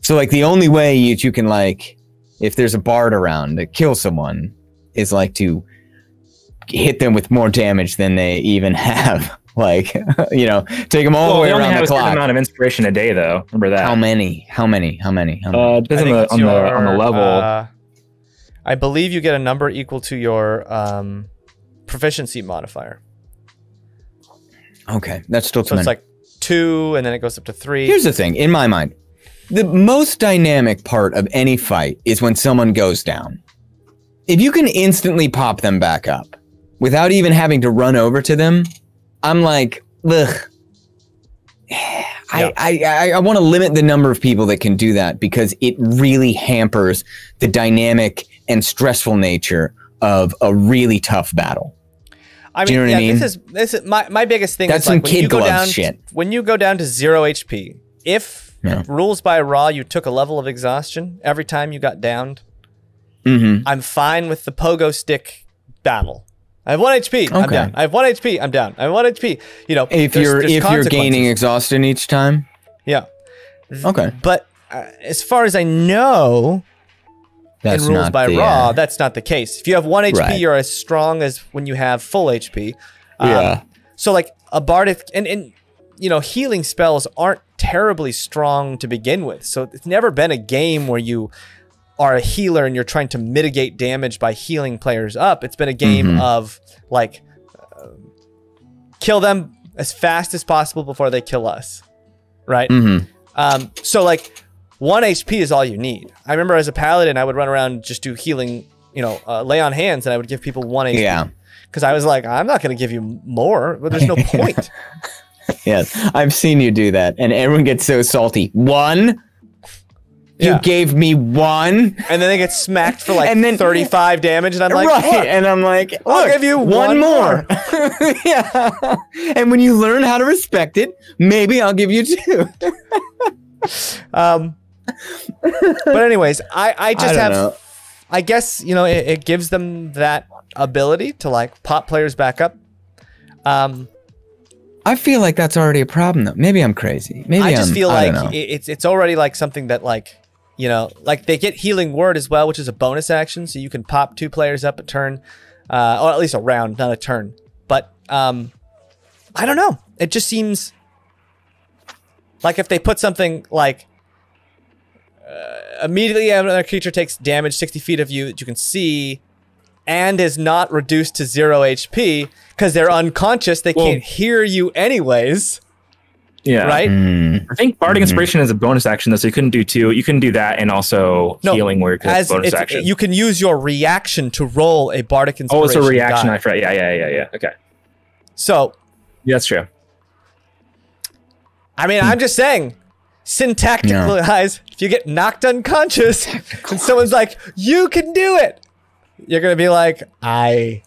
So like the only way you can, like, if there's a bard around to kill someone is like to hit them with more damage than they even have. Like, you know, take them all the way around the clock. Have a certain amount of inspiration a day, though. Remember that? How many? Depends on the level. I believe you get a number equal to your proficiency modifier. Okay, that's still too many. So it's like 2, and then it goes up to 3. Here's the thing, in my mind, the most dynamic part of any fight is when someone goes down. If you can instantly pop them back up without even having to run over to them, I'm like, ugh. I want to limit the number of people that can do that because it really hampers the dynamic and stressful nature of a really tough battle. I mean, do you know what I mean? This is my biggest thing. That's is like some kid glove shit. When you go down to 0 HP, if rules by raw, you took a level of exhaustion every time you got downed, I'm fine with the pogo stick battle. I have 1 HP. I'm down. I have 1 HP. I'm down. I have 1 HP. You know, if you're gaining exhaustion each time. Yeah. Okay. But as far as I know, in rules by raw, that's not the case. If you have 1 HP, you're as strong as when you have full HP. So like a bardic and you know, healing spells aren't terribly strong to begin with. So it's never been a game where you are a healer and you're trying to mitigate damage by healing players up. It's been a game of like kill them as fast as possible before they kill us, right? So like 1 HP is all you need. I remember as a paladin, I would run around and just do healing, you know, lay on hands, and I would give people 1 HP. Because I was like, I'm not going to give you more, but there's no point. Yes, I've seen you do that, and everyone gets so salty. 1? You gave me 1, and then they get smacked for like 35 damage, and I'm like, and I'm like, look, I'll give you one more. And when you learn how to respect it, maybe I'll give you 2. But anyways, I just I guess, you know, it gives them that ability to like pop players back up. I feel like that's already a problem though. Maybe I'm crazy. Maybe I just feel like it's already like something that like, you know, like they get healing word as well, which is a bonus action, so you can pop 2 players up a turn, or at least a round, not a turn. But I don't know. It just seems like if they put something like immediately another creature takes damage 60 feet of you that you can see and is not reduced to 0 HP because they're unconscious, they can't hear you anyways. Yeah. Right? I think Bardic Inspiration is a bonus action, though, so you couldn't do 2. You couldn't do that and also healing word as bonus action. You can use your reaction to roll a Bardic Inspiration. Oh, it's a reaction. I forgot. Yeah. Okay. So. Yeah, that's true. I mean, I'm just saying, syntactically, guys, if you get knocked unconscious and someone's like, you can do it, you're going to be like, I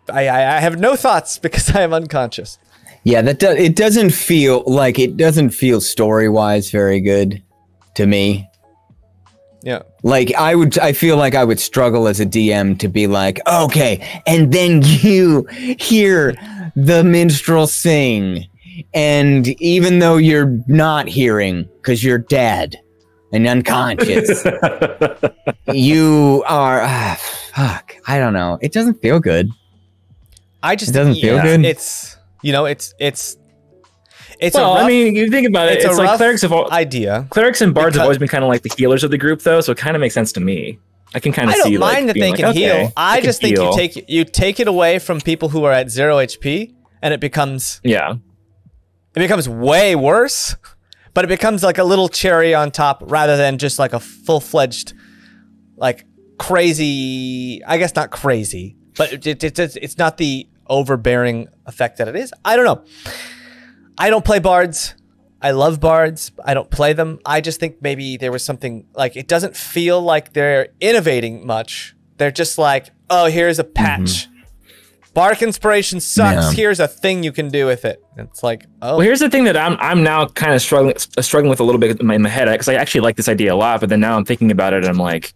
have no thoughts because I am unconscious. Yeah, it doesn't feel story-wise very good to me. Yeah. Like I feel like I would struggle as a DM to be like, okay, and then you hear the minstrel sing, and even though you're not hearing because you're dead and unconscious, you are fuck. I don't know. It doesn't feel good. It doesn't feel good. It's, you know, it's well, I mean, you think about it, it's like clerics and bards have always been kind of like the healers of the group, though, so it kind of makes sense to me. I can kind of I don't see. mind that they can heal. I just think heal. you take it away from people who are at 0 HP, and it becomes way worse. But it becomes like a little cherry on top rather than just like a full-fledged, like crazy. I guess not crazy, but it's not the overbearing effect that it is. I don't know. I don't play bards. I love bards. I don't play them. I just think maybe there was something like it doesn't feel like they're innovating much. They're just like, oh, here's a patch. Bardic Inspiration sucks. Yeah. Here's a thing you can do with it. It's like, oh. Well, here's the thing that I'm now kind of struggling with a little bit in my head, because I actually like this idea a lot, but then now I'm thinking about it and I'm like,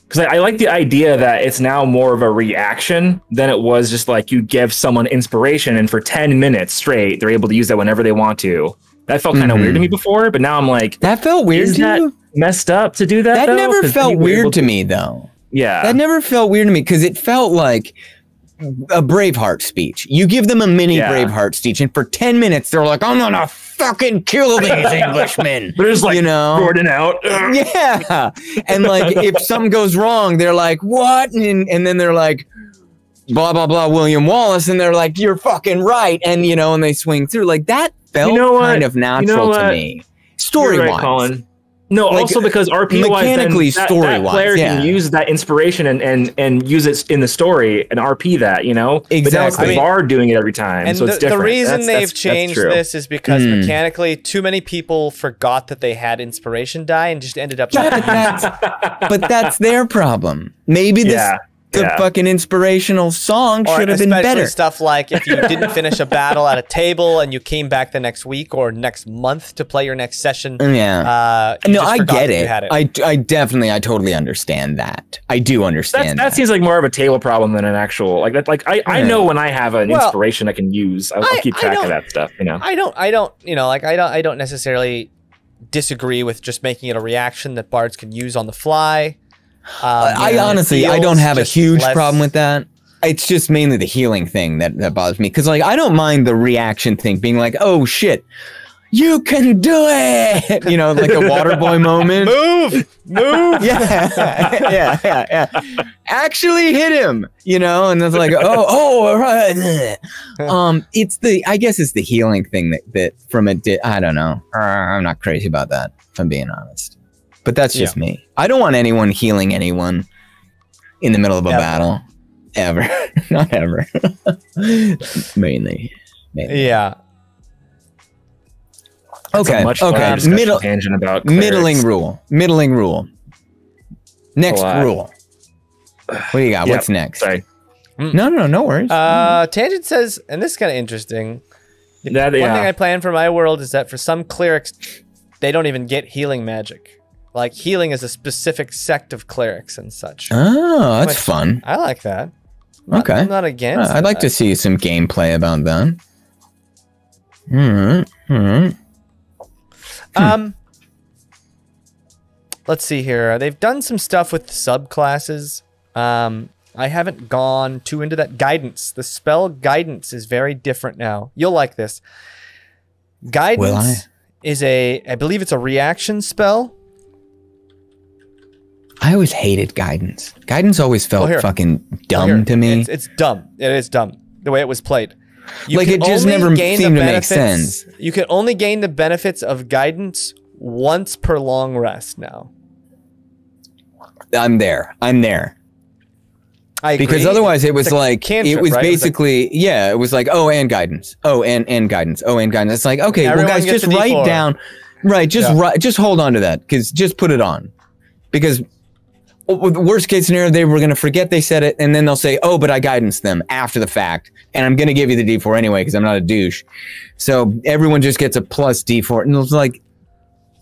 because I like the idea that it's now more of a reaction than it was just like you give someone inspiration and for 10 minutes straight they're able to use that whenever they want to. That felt kind of weird to me before, but now I'm like, that felt weird to you? Messed up to do that? That though? never felt weird to me, though. Yeah, that never felt weird to me because it felt like a Braveheart speech. You give them a mini Braveheart speech, and for 10 minutes they're like, "I'm gonna fucking kill these Englishmen." They're just like, Gordon out. Yeah, and like if something goes wrong, they're like, "What?" And then they're like, "Blah blah blah, William Wallace," and they're like, "You're fucking right," and and they swing through like that. Felt kind of natural to me, story-wise. Right, Colin. No, like, also because RP-wise, mechanically, story-wise, that player can use that inspiration and use it in the story and RP that, Exactly. But now it's the bard doing it every time, and so it's different. The reason they've changed this is because mechanically, too many people forgot that they had inspiration die and just ended up. But that's their problem. Maybe the fucking inspirational song should have been better. Stuff like if you didn't finish a battle at a table and you came back the next week or next month to play your next session. Yeah. No, I get it. I totally understand that. I do understand that. Seems like more of a table problem than an actual like that. Like I know when I have an inspiration I can use. I'll keep track of that stuff. I don't necessarily disagree with just making it a reaction that bards can use on the fly. I honestly, I don't have a huge problem with that. It's just mainly the healing thing that bothers me. Because, like, I don't mind the reaction thing being like, oh, shit, you can do it! Like a Waterboy moment. Move! Yeah. Actually hit him! And it's like, all right. I guess it's the healing thing that from I don't know. I'm not crazy about that, if I'm being honest. But that's just me. I don't want anyone healing anyone in the middle of a battle. Ever. Not ever. Mainly. Yeah. Okay. Middling rule. Next rule. What do you got? What's next? Sorry. No worries. Tangent says, and this is kind of interesting. One thing I plan for my world is that for some clerics, they don't even get healing magic. Like, healing is a specific sect of clerics and such. Oh, that's fun. I like that. Okay. I'm not against I'd like to see some gameplay about that. Let's see here. They've done some stuff with subclasses. I haven't gone too into that. Guidance. The spell Guidance is very different now. You'll like this. Guidance is I believe it's a reaction spell. I always hated Guidance. Guidance always felt fucking dumb to me. It's dumb. It is dumb. The way it was played. It just never seemed to make sense. You can only gain the benefits of Guidance once per long rest now. I'm there. I agree. Because otherwise it was like, cantrip, it was right? basically, it was like, oh, and Guidance. Oh, and Guidance. Oh, and Guidance. It's like, okay, well, guys, just write down. Right, just hold on to that. Because just put it on. Because worst case scenario, they were going to forget they said it, and then they'll say, oh, but I guidance them after the fact, and I'm going to give you the D4 anyway because I'm not a douche. So everyone just gets a plus D4, and it's like,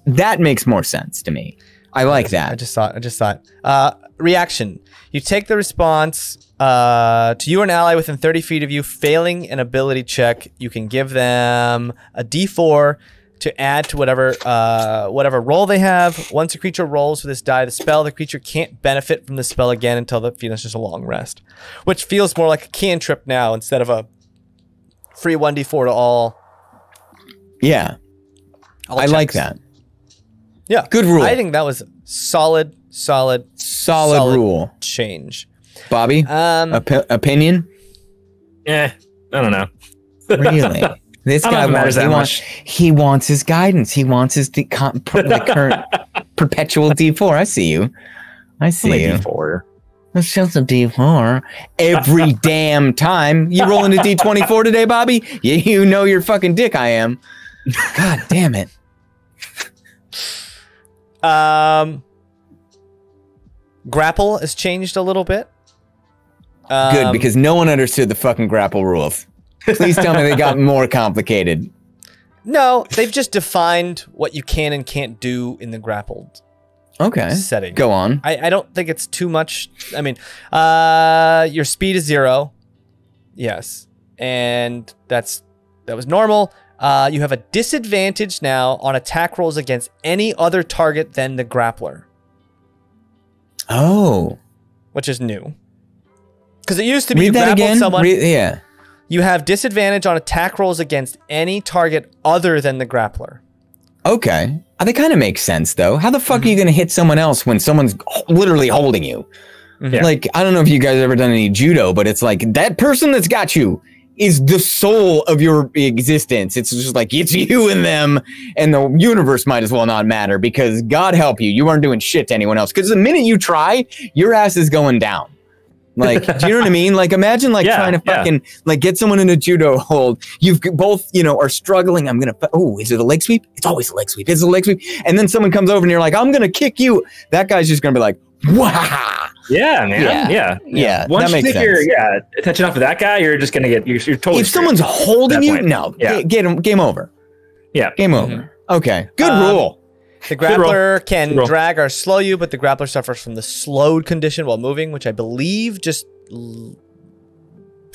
that makes more sense to me. I like that. I just thought. Reaction. You take the response to you or an ally within 30 feet of you failing an ability check. You can give them a D4 to add to whatever roll they have. Once a creature rolls with this die, the creature can't benefit from the spell again until it finishes a long rest, which feels more like a cantrip now instead of a free 1d4 to all. Yeah, I like that. Yeah, good rule. I think that was solid Solid rule. change. Bobby, opinion? I don't know. Really? This guy he wants his guidance. He wants his current perpetual D4. I see you. D4. Let's show some D4 every damn time. You rolling a D24 today, Bobby? You know your fucking dick I am. God damn it. Grapple has changed a little bit. Good, because no one understood the fucking grapple rules. Please tell me they got more complicated. No, they've just defined what you can and can't do in the grappled setting. Go on. I don't think it's too much. I mean, your speed is 0. Yes. And that was normal. You have a disadvantage now on attack rolls against any other target than the grappler. Oh. Which is new. Because it used to be you grappled someone. Yeah. You have disadvantage on attack rolls against any target other than the grappler. Okay. That kind of makes sense, though. How the fuck are you going to hit someone else when someone's literally holding you? Yeah. Like, I don't know if you guys have ever done any judo, but it's like that person that's got you is the soul of your existence. It's just like, it's you and them, and the universe might as well not matter because God help you, you aren't doing shit to anyone else. Because the minute you try, your ass is going down. Like, do you know what I mean? Like, imagine like trying to fucking like get someone in a judo hold. You've both, are struggling. I'm going to, is it a leg sweep? It's always a leg sweep. It's a leg sweep. And then someone comes over and you're like, I'm going to kick you. That guy's just going to be like, wow. Yeah, man. Yeah. Once you take your attention off of that guy, you're just going to get, you're totally if someone's holding you, game over. Yeah. Game over. Okay. Good rule. The grappler can drag or slow you, but the grappler suffers from the slowed condition while moving, which I believe just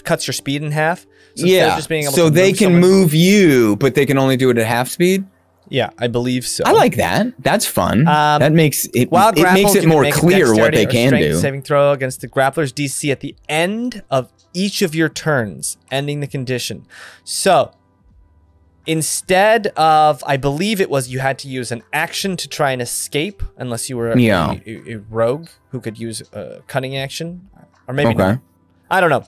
cuts your speed in half. So just being able to they can move you, but they can only do it at half speed? Yeah, I believe so. I like that. That's fun. That makes it, makes it more clear what they can do. Saving throw against the grappler's DC at the end of each of your turns, ending the condition. So instead of, I believe it was you had to use an action to try and escape, unless you were a rogue who could use a cunning action, or maybe not. I don't know.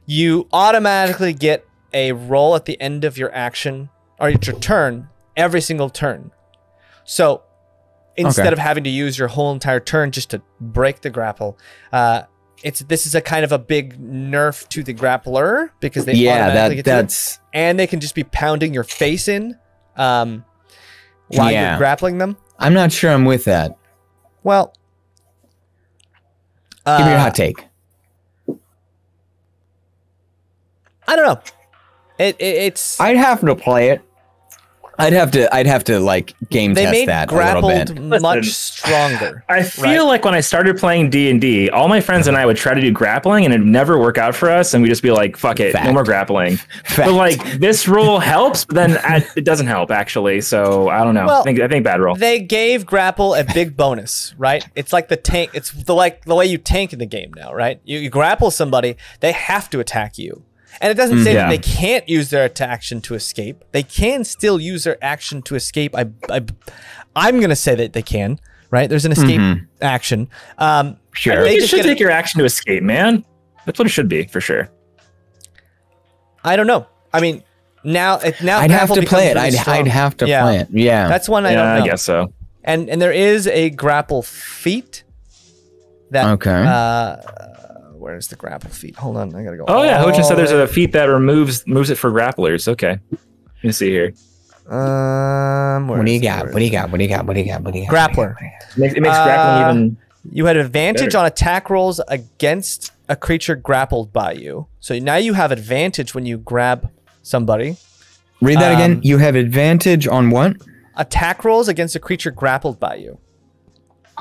You automatically get a roll at the end of your action or your turn every single turn. So instead of having to use your whole entire turn just to break the grapple, this is a kind of a big nerf to the grappler because they automatically get and they can just be pounding your face in while you're grappling them. I'm not sure I'm with that. Well, give me your hot take. I don't know. It's. I'd have to play it. I'd have to like game test that a little bit. Much stronger. I feel like when I started playing D&D, all my friends and I would try to do grappling and it'd never work out for us, and we just be like, "Fuck it, no more grappling." But like this rule helps, but then it doesn't help actually. So I don't know. Well, I think bad rule. They gave grapple a big bonus, right? It's like the tank. It's the way you tank in the game now, right? You grapple somebody, they have to attack you. And it doesn't say that they can't use their action to escape. They can still use their action to escape. I'm going to say that they can, right? There's an escape action. Sure. You should take your action to escape, man. That's what it should be, for sure. I don't know. I mean, now I'd have to play it. I'd have to play it. Yeah. That's one I don't know. I guess so. And there is a grapple feat that where's the grapple feat? Hold on, I gotta go. Oh yeah, Hochin said there's a feat that moves it for grapplers. Okay, let me see here. What do you got? Grappler. It makes grappling even. You had advantage better on attack rolls against a creature grappled by you. So now you have advantage when you grab somebody. Read that again. You have advantage on what? Attack rolls against a creature grappled by you.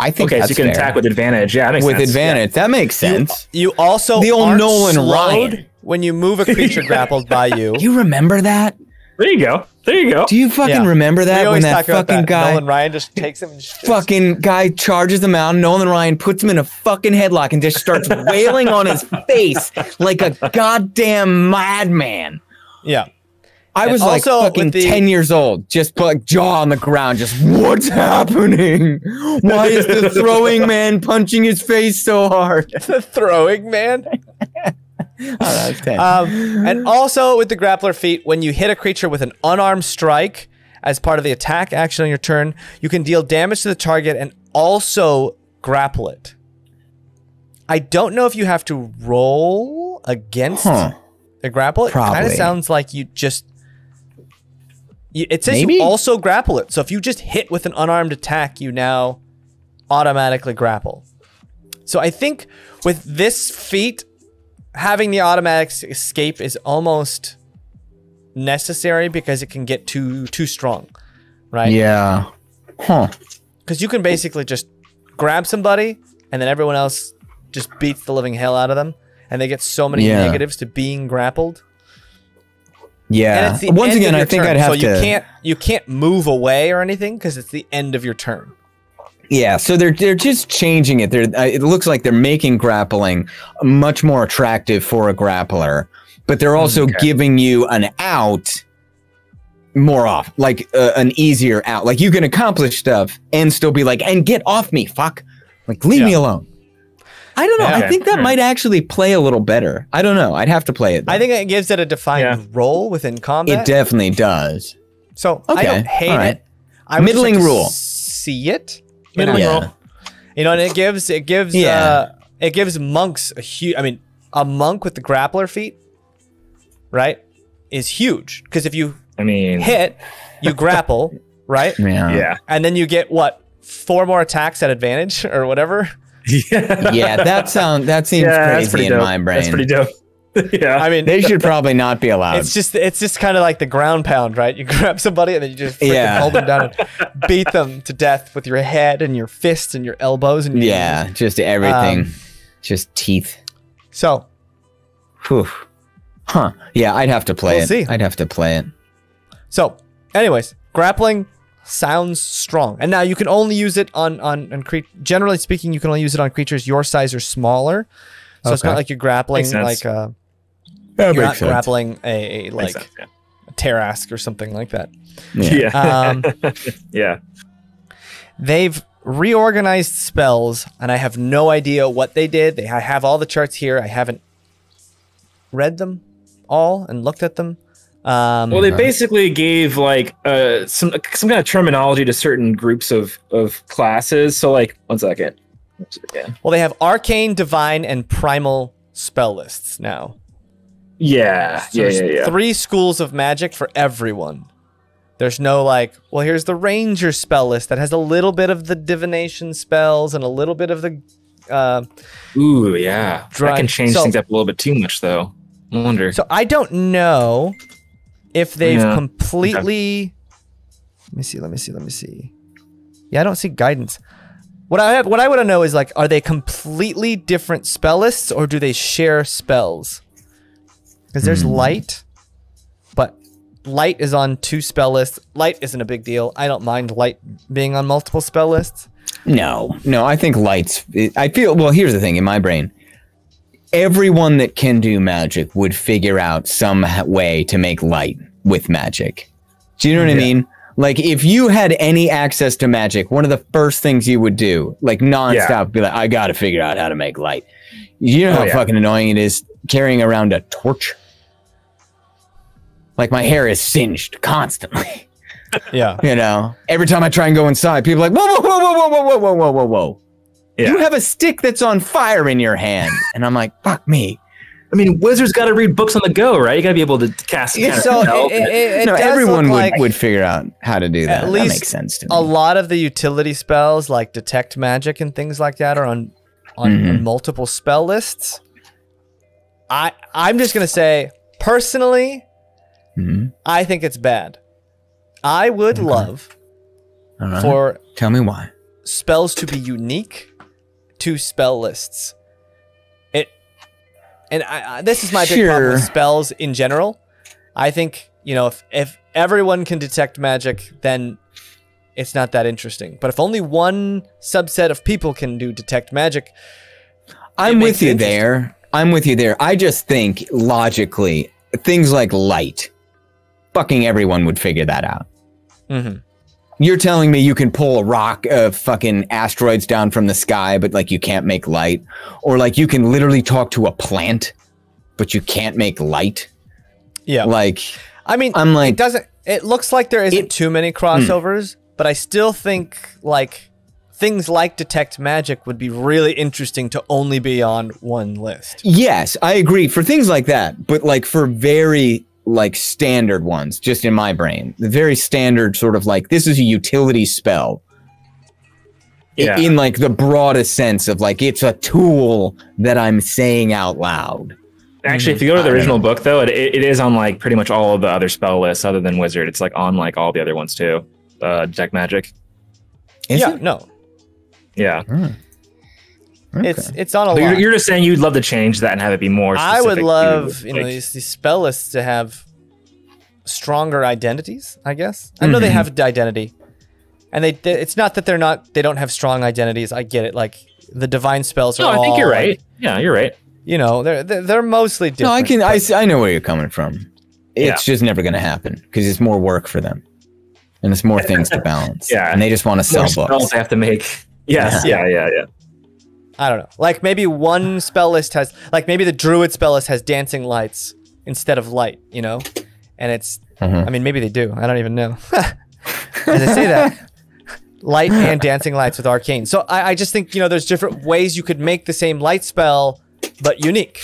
I think so you can attack with advantage. Yeah, that makes sense. With advantage. That makes sense. You also the old Nolan Ryan when you move a creature grappled by you. You remember that? There you go. Do you fucking remember that when that fucking guy Nolan Ryan just takes him and fucking guy charges him out, Nolan Ryan puts him in a fucking headlock and just starts wailing on his face like a goddamn madman. Yeah. I was And like also fucking with the- 10 years old, just put like jaw on the ground, just what's happening? Why is the throwing man punching his face so hard? The throwing man. Oh, that was 10. And also with the grappler feat, when you hit a creature with an unarmed strike as part of the attack action on your turn, you can deal damage to the target and also grapple it. I don't know if you have to roll against the grapple. It kind of Probably. sounds like you just... It says Maybe? you also grapple it. So if you just hit with an unarmed attack, you now automatically grapple. So I think with this feat, having the automatic escape is almost necessary because it can get too strong, right? Yeah. Huh. Because you can basically just grab somebody and then everyone else just beats the living hell out of them, and they get so many negatives to being grappled. And Yeah. it's the Once end again, of your I think turn, I'd have so to. you can't move away or anything because it's the end of your turn. Yeah, so they're just changing it. It looks like they're making grappling much more attractive for a grappler, but they're also giving you an out more off, like an easier out. Like you can accomplish stuff and still be like, and get off me, fuck. Like leave me alone. I don't know. Yeah. I think that might actually play a little better. I don't know. I'd have to play it, though. I think it gives it a defined role within combat. It definitely does. So I Okay, don't hate all right. it. I would just Middling like to rule. See it. Middling Yeah. roll. You know, and it gives it gives monks a huge. I mean, a monk with the grappler feat, right, is huge because if you hit, you grapple, right? Yeah. And then you get what, 4 more attacks at advantage or whatever. Yeah, that seems crazy in my brain. That's pretty dope. Yeah. I mean, They should probably not be allowed. it's just kind of like the ground pound, right? You grab somebody and then you just freaking hold them down and beat them to death with your head and your fists and your elbows and your knees. Just everything. Just teeth. So, Whew. Huh. Yeah, I'd have to play We'll it. see. I'd have to play it. So, anyways, grappling sounds strong, and now you can only use it on generally speaking, you can only use it on creatures your size or smaller. So it's not like you're grappling Makes sense. like That you're not makes sense. grappling a like Makes sense, yeah. a Tarask or something like that. Yeah. Yeah. They've reorganized spells, and I have no idea what they did. I have all the charts here. I haven't read them all and looked at them. Well, they basically gave like some kind of terminology to certain groups of classes. So, like, one second. Well, they have arcane, divine, and primal spell lists now. Yeah, So there's 3 schools of magic for everyone. There's no like, well, here's the ranger spell list that has a little bit of the divination spells and a little bit of the. Ooh, yeah. Dry- That can change so- things up a little bit too much, though. I wonder. So I don't know if they've Yeah. completely. Let me see. Yeah, I don't see guidance. What I want to know is like, are they completely different spell lists or do they share spells? Because there's light, but light is on 2 spell lists. Light isn't a big deal. I don't mind light being on multiple spell lists. No, I think lights. I feel. Well, here's the thing in my brain. Everyone that can do magic would figure out some way to make light with magic. Do you know what I mean? Like, if you had any access to magic, one of the first things you would do, like nonstop, be like, I gotta figure out how to make light. You know how fucking annoying it is carrying around a torch? Like, my hair is singed constantly. Yeah. You know, every time I try and go inside, people are like, whoa. Yeah. You have a stick that's on fire in your hand. And I'm like, fuck me. I mean, wizards got to read books on the go, right? You got to be able to cast. So it No, does everyone look would, like would figure out how to do that. at least That makes sense to me. a lot of the utility spells like detect magic and things like that are on multiple spell lists. I'm just gonna say personally, I think it's bad. I would love All right. for Tell me why. spells to be unique to spell lists. This is my big problem with spells in general. I think, you know, if everyone can detect magic, then it's not that interesting. But if only one subset of people can do detect magic, I'm with you there. I just think logically things like light. fucking everyone would figure that out. Mm-hmm. You're telling me you can pull a rock of fucking asteroids down from the sky, but like you can't make light? Or like you can literally talk to a plant, but you can't make light? Yeah. Like, I mean, I'm like, it looks like there isn't too many crossovers, but I still think like things like detect magic would be really interesting to only be on one list. yes, I agree for things like that, but like for very like standard ones, just in my brain, the very standard sort of like, this is a utility spell. Yeah. In like the broadest sense of like, it's a tool that I'm saying out loud. Actually, if you go to the original book, though, it is on like pretty much all of the other spell lists other than Wizard. It's like on like all the other ones too. Detect magic. Is yeah, it? no. Yeah. Okay. It's on a So lot. you're just saying you'd love to change that and have it be more specific. I would love, to, you know, like- these spell lists to have stronger identities, I guess. I know they have an identity. And it's not that they don't have strong identities. I get it. Like the divine spells are No, I think all, you're right. like, Yeah, you're right. you know, they're mostly different. No, I know where you're coming from. It's just never going to happen because it's more work for them. And it's more things to balance. Yeah. And they just want to sell More spells books. they have to make. Yes. Yeah. I don't know. Like maybe one spell list has, like maybe the druid spell list has dancing lights instead of light, you know? And it's, I mean, maybe they do. I don't even know. And they say that. Light and dancing lights with arcane. So I just think, you know, there's different ways you could make the same light spell, but unique.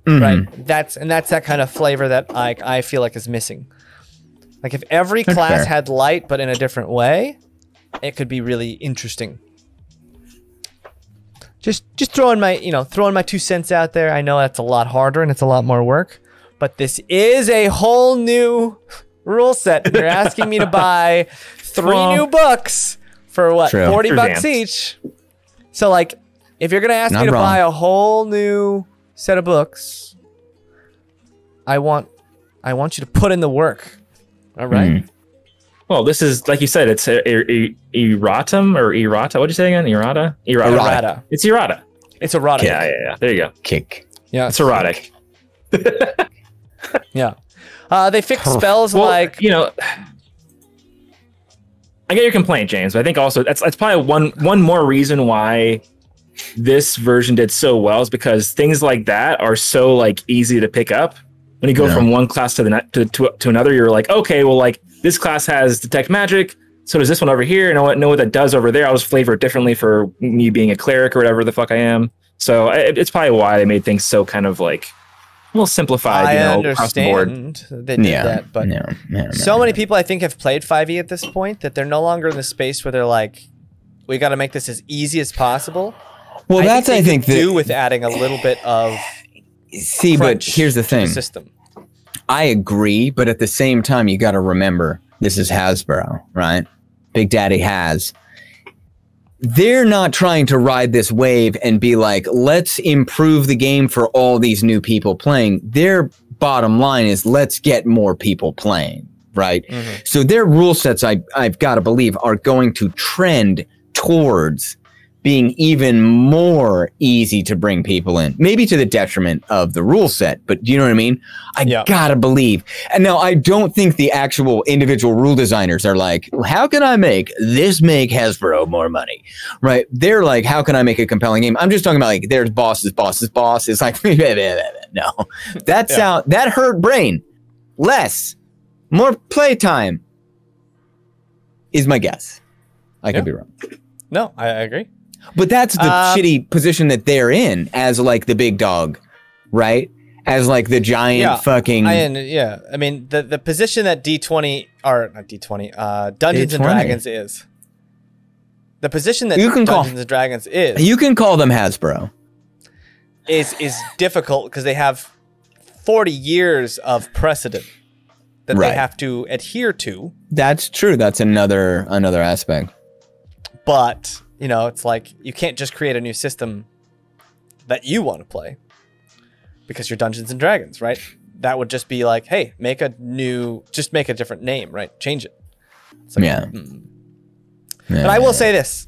Right? That's that kind of flavor that I feel like is missing. Like if every class fair. had light, but in a different way, it could be really interesting. Just throwing my 2 cents out there. I know that's a lot harder and it's a lot more work, but this is a whole new rule set. You're asking me to buy 3 new books for what? True. $40 Advanced. each. So like if you're going to ask Not me to wrong. buy a whole new set of books, I want you to put in the work. All right? Well, this is like you said. It's erratum or errata. What'd you say again? Errata. Errata. It's errata. It's erotic. Yeah. There you go. Kick. Yeah. It's erotic. Yeah. They fix spells Well, like you know, I get your complaint, James, but I think also that's probably one more reason why this version did so well is because things like that are so like easy to pick up. When you go from one class to to another, you're like, okay, well, like this class has detect magic, so does this one over here. Know what that does over there. I'll just flavor it differently for me being a cleric or whatever the fuck I am. So it's probably why they made things so kind of like a little simplified. I across the board. understand they did that, but so many people I think have played 5e at this point that they're no longer in the space where they're like, we got to make this as easy as possible. Well, I think they do with adding a little bit of but crunch here's the to thing. system. I agree, but at the same time, you got to remember this is Hasbro, right? Big Daddy has. They're not trying to ride this wave and be like, let's improve the game for all these new people playing. Their bottom line is let's get more people playing, right? So their rule sets, I've got to believe, are going to trend towards being even more easy to bring people in, maybe to the detriment of the rule set, but do you know what I mean? I gotta believe. And now I don't think the actual individual rule designers are like, how can I make Hasbro more money? Right? They're like, how can I make a compelling game? I'm just talking about like, there's bosses. It's like, no, that hurt brain. More playtime is my guess. I could be wrong. No, I agree. But that's the shitty position that they're in as like the big dog, right? As like the giant fucking. I mean, the position that D20 or not D20, Dungeons and Dragons is. The position that Dungeons and Dragons is. You can call them Hasbro. Is difficult because they have 40 years of precedent that they have to adhere to. That's true. That's another aspect. But, you know, it's like you can't just create a new system that you want to play because you're Dungeons and Dragons, right? That would just be like, hey, make a different name, right? Change it. It's like, But I will say this.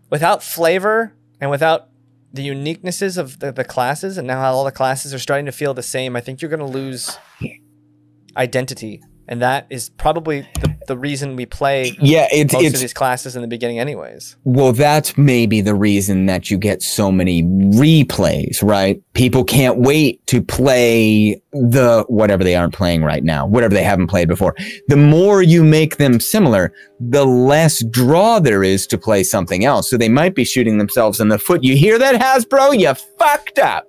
Without flavor and without the uniquenesses of the classes and now how all the classes are starting to feel the same, I think you're going to lose identity. And that is probably the reason we play it's most of these classes in the beginning anyways. Well, that's maybe the reason that you get so many replays, right? People can't wait to play the whatever they aren't playing right now, whatever they haven't played before. The more you make them similar, the less draw there is to play something else. So they might be shooting themselves in the foot. You hear that, Hasbro? You fucked up.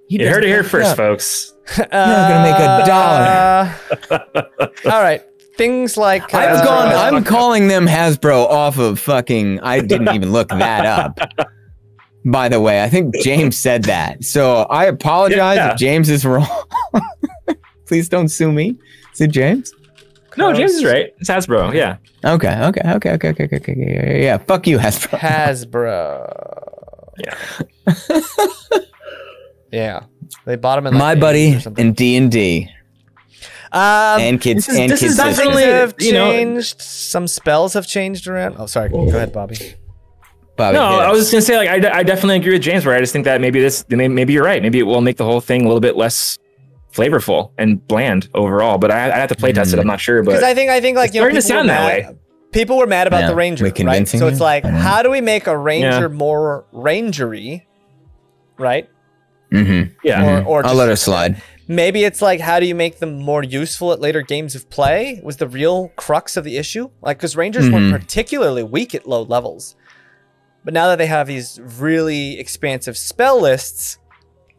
You heard it here first, folks. You're not gonna make $1. All right, things like I'm calling them Hasbro off of fucking. I didn't even look that up. By the way, I think James said that, so I apologize if James is wrong. Please don't sue me. Is it James? No, James is right. It's Hasbro. Yeah. Okay. Yeah. Fuck you, Hasbro. Yeah. Yeah. They bought them in My buddy in D&D. And kids this is definitely have you know, changed. Some spells have changed around. Oh, sorry. Go ahead, Bobby. No, I was just gonna say, like, I definitely agree with James. Where I just think that maybe you're right. Maybe it will make the whole thing a little bit less flavorful and bland overall. But I have to play test it. I'm not sure. But because I think like, you know, to sound that way. People were mad about the ranger, right? So it's like, how do we make a ranger more rangery, right? Mm-hmm. Yeah. Or I'll let her slide. Maybe it's like, how do you make them more useful at later games of play? Was the real crux of the issue? Like, because rangers weren't particularly weak at low levels, but now that they have these really expansive spell lists,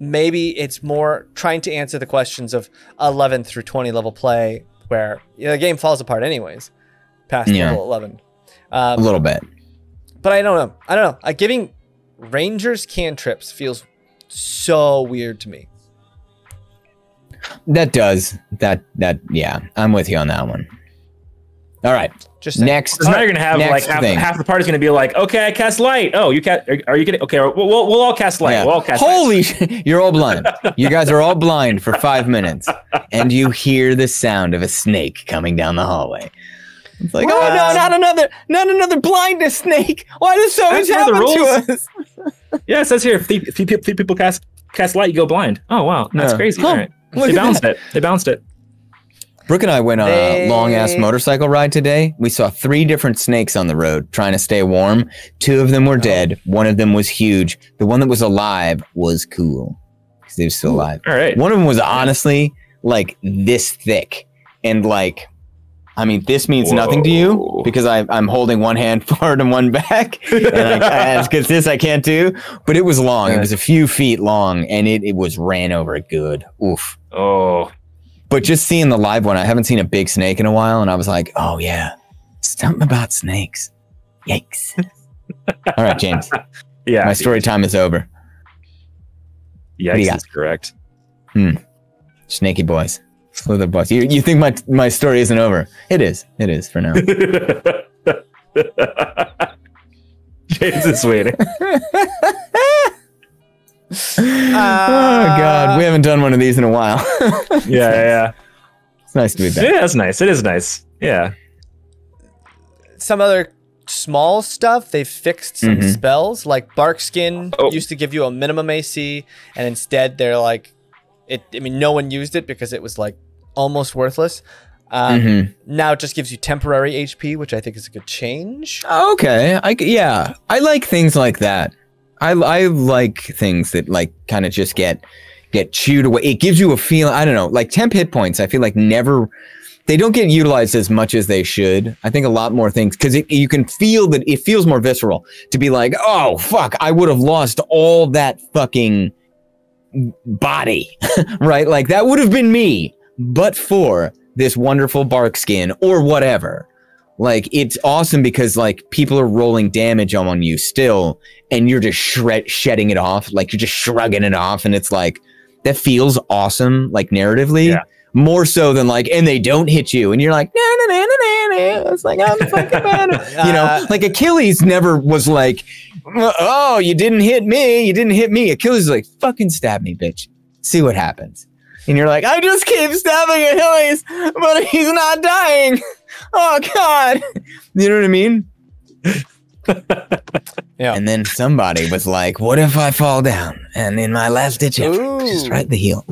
maybe it's more trying to answer the questions of 11 through 20 level play, where the game falls apart anyways past level 11. A little bit. But I don't know. Giving rangers cantrips feels so weird to me. That does. Yeah, I'm with you on that one. All right. Just next. So now you're gonna have like half the party's gonna be like, okay, I cast light. Oh, you cast? Are you kidding? Okay, we'll all cast light. Yeah. We'll all cast. Holy shit! You're all blind. You guys are all blind for 5 minutes, and you hear the sound of a snake coming down the hallway. It's like, oh no, not another blindness snake. Why does so much happen to us? Yeah, it says here, if three people cast light, you go blind. Oh wow, that's crazy. All right. They balanced it. Brooke and I went on a long-ass motorcycle ride today. We saw 3 different snakes on the road trying to stay warm. 2 of them were dead. One of them was huge. The one that was alive was cool because he was still alive. All right. One of them was honestly like this thick. And like, I mean, this means nothing to you because I'm holding one hand forward and one back. And because this I can't do. But it was long. It was a few feet long and it was ran over good. Oof. Oh. But just seeing the live one, I haven't seen a big snake in a while, and I was like, oh, yeah, something about snakes. Yikes. All right, James. Yeah. My story time is over. Yikes, that's correct. Snaky boys. Slither boys. You think my story isn't over? It is. It is for now. James is waiting. Oh God, we haven't done one of these in a while. Yeah. It's nice to be back. Yeah, that's nice. It is nice. Yeah. Some other small stuff. They fixed some spells, like Bark Skin used to give you a minimum AC, and instead they're like, no one used it because it was like almost worthless. Now it just gives you temporary HP, which I think is a good change. Okay, I like things like that. I like things that like kind of just get chewed away. It gives you a feeling, I don't know, like temp hit points. I feel like they don't get utilized as much as they should. I think a lot more things, because you can feel that it feels more visceral to be like, oh fuck, I would have lost all that fucking body, right? Like that would have been me, but for this wonderful bark skin or whatever. Like, it's awesome because, like, people are rolling damage on you still, and you're just shedding it off. Like, you're just shrugging it off, and it's like, that feels awesome, like, narratively. Yeah. More so than, like, and they don't hit you, and you're like, no. It's like, I'm fucking bad. You know, like, Achilles never was like, oh, you didn't hit me. Achilles is like, fucking stab me, bitch. See what happens. And you're like, I just keep stabbing Achilles, but he's not dying. Oh, God. You know what I mean? Yeah. And then somebody was like, what if I fall down? And in my last ditch effort, just right the heel.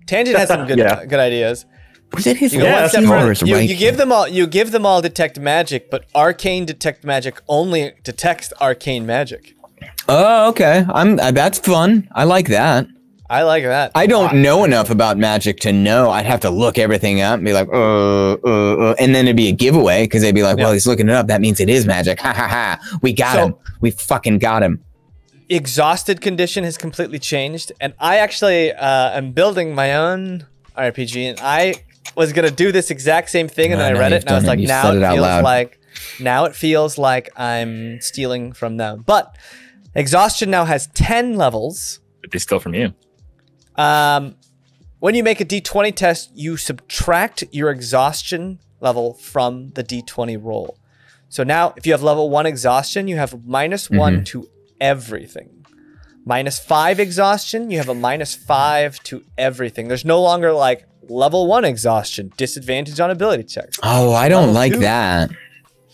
Tangent has some good good ideas. Was it his You, go one Yeah, step that's further. or his You, right you give them all. You give them all detect magic, but arcane detect magic only detects arcane magic. Oh, okay. That's fun. I like that. I like that. I don't know enough about magic to know. I'd have to look everything up and be like, and then it'd be a giveaway because they'd be like, well, he's looking it up. That means it is magic. Ha ha ha. We got him. We fucking got him. Exhausted condition has completely changed, and I actually am building my own RPG, and I was gonna do this exact same thing, and then I read it, and I was like, now it feels like I'm stealing from them. But exhaustion now has 10 levels. But they steal from you. When you make a D20 test, you subtract your exhaustion level from the D20 roll. So now, if you have level 1 exhaustion, you have -1 to everything. -5 exhaustion, you have a -5 to everything. There's no longer like level 1 exhaustion, disadvantage on ability checks. Oh, I don't Level like 2. that.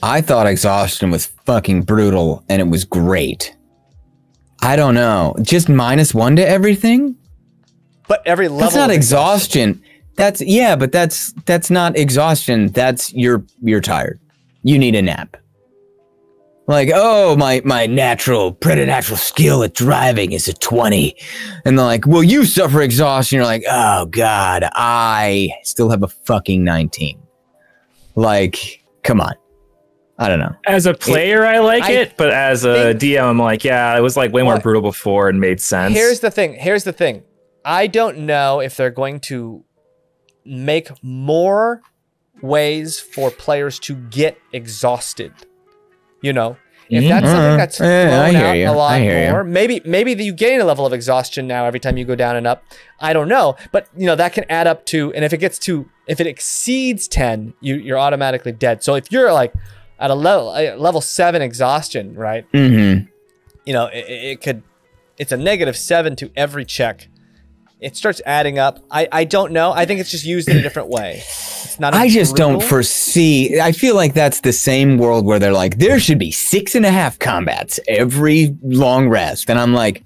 I thought exhaustion was fucking brutal and it was great. I don't know. Just -1 to everything? But every level That's not of exhaustion. But that's not exhaustion. That's you're tired. You need a nap. Like, oh, my preternatural skill at driving is a 20. And they're like, well, you suffer exhaustion. You're like, oh God, I still have a fucking 19. Like, come on. I don't know. As a player, I like it, but as a DM, I'm like, yeah, it was like way more brutal before and made sense. Here's the thing. I don't know if they're going to make more ways for players to get exhausted. You know, if that's something that's thrown out a lot more, maybe you gain a level of exhaustion now every time you go down and up. I don't know, but you know that can add up to, and if it exceeds 10, you're automatically dead. So if you're like at a level 7 exhaustion, right? You know, it's a -7 to every check. It starts adding up. I don't know. I think it's just used in a different way. It's not. I just don't foresee. I feel like that's the same world where they're like, there should be 6.5 combats every long rest, and I'm like,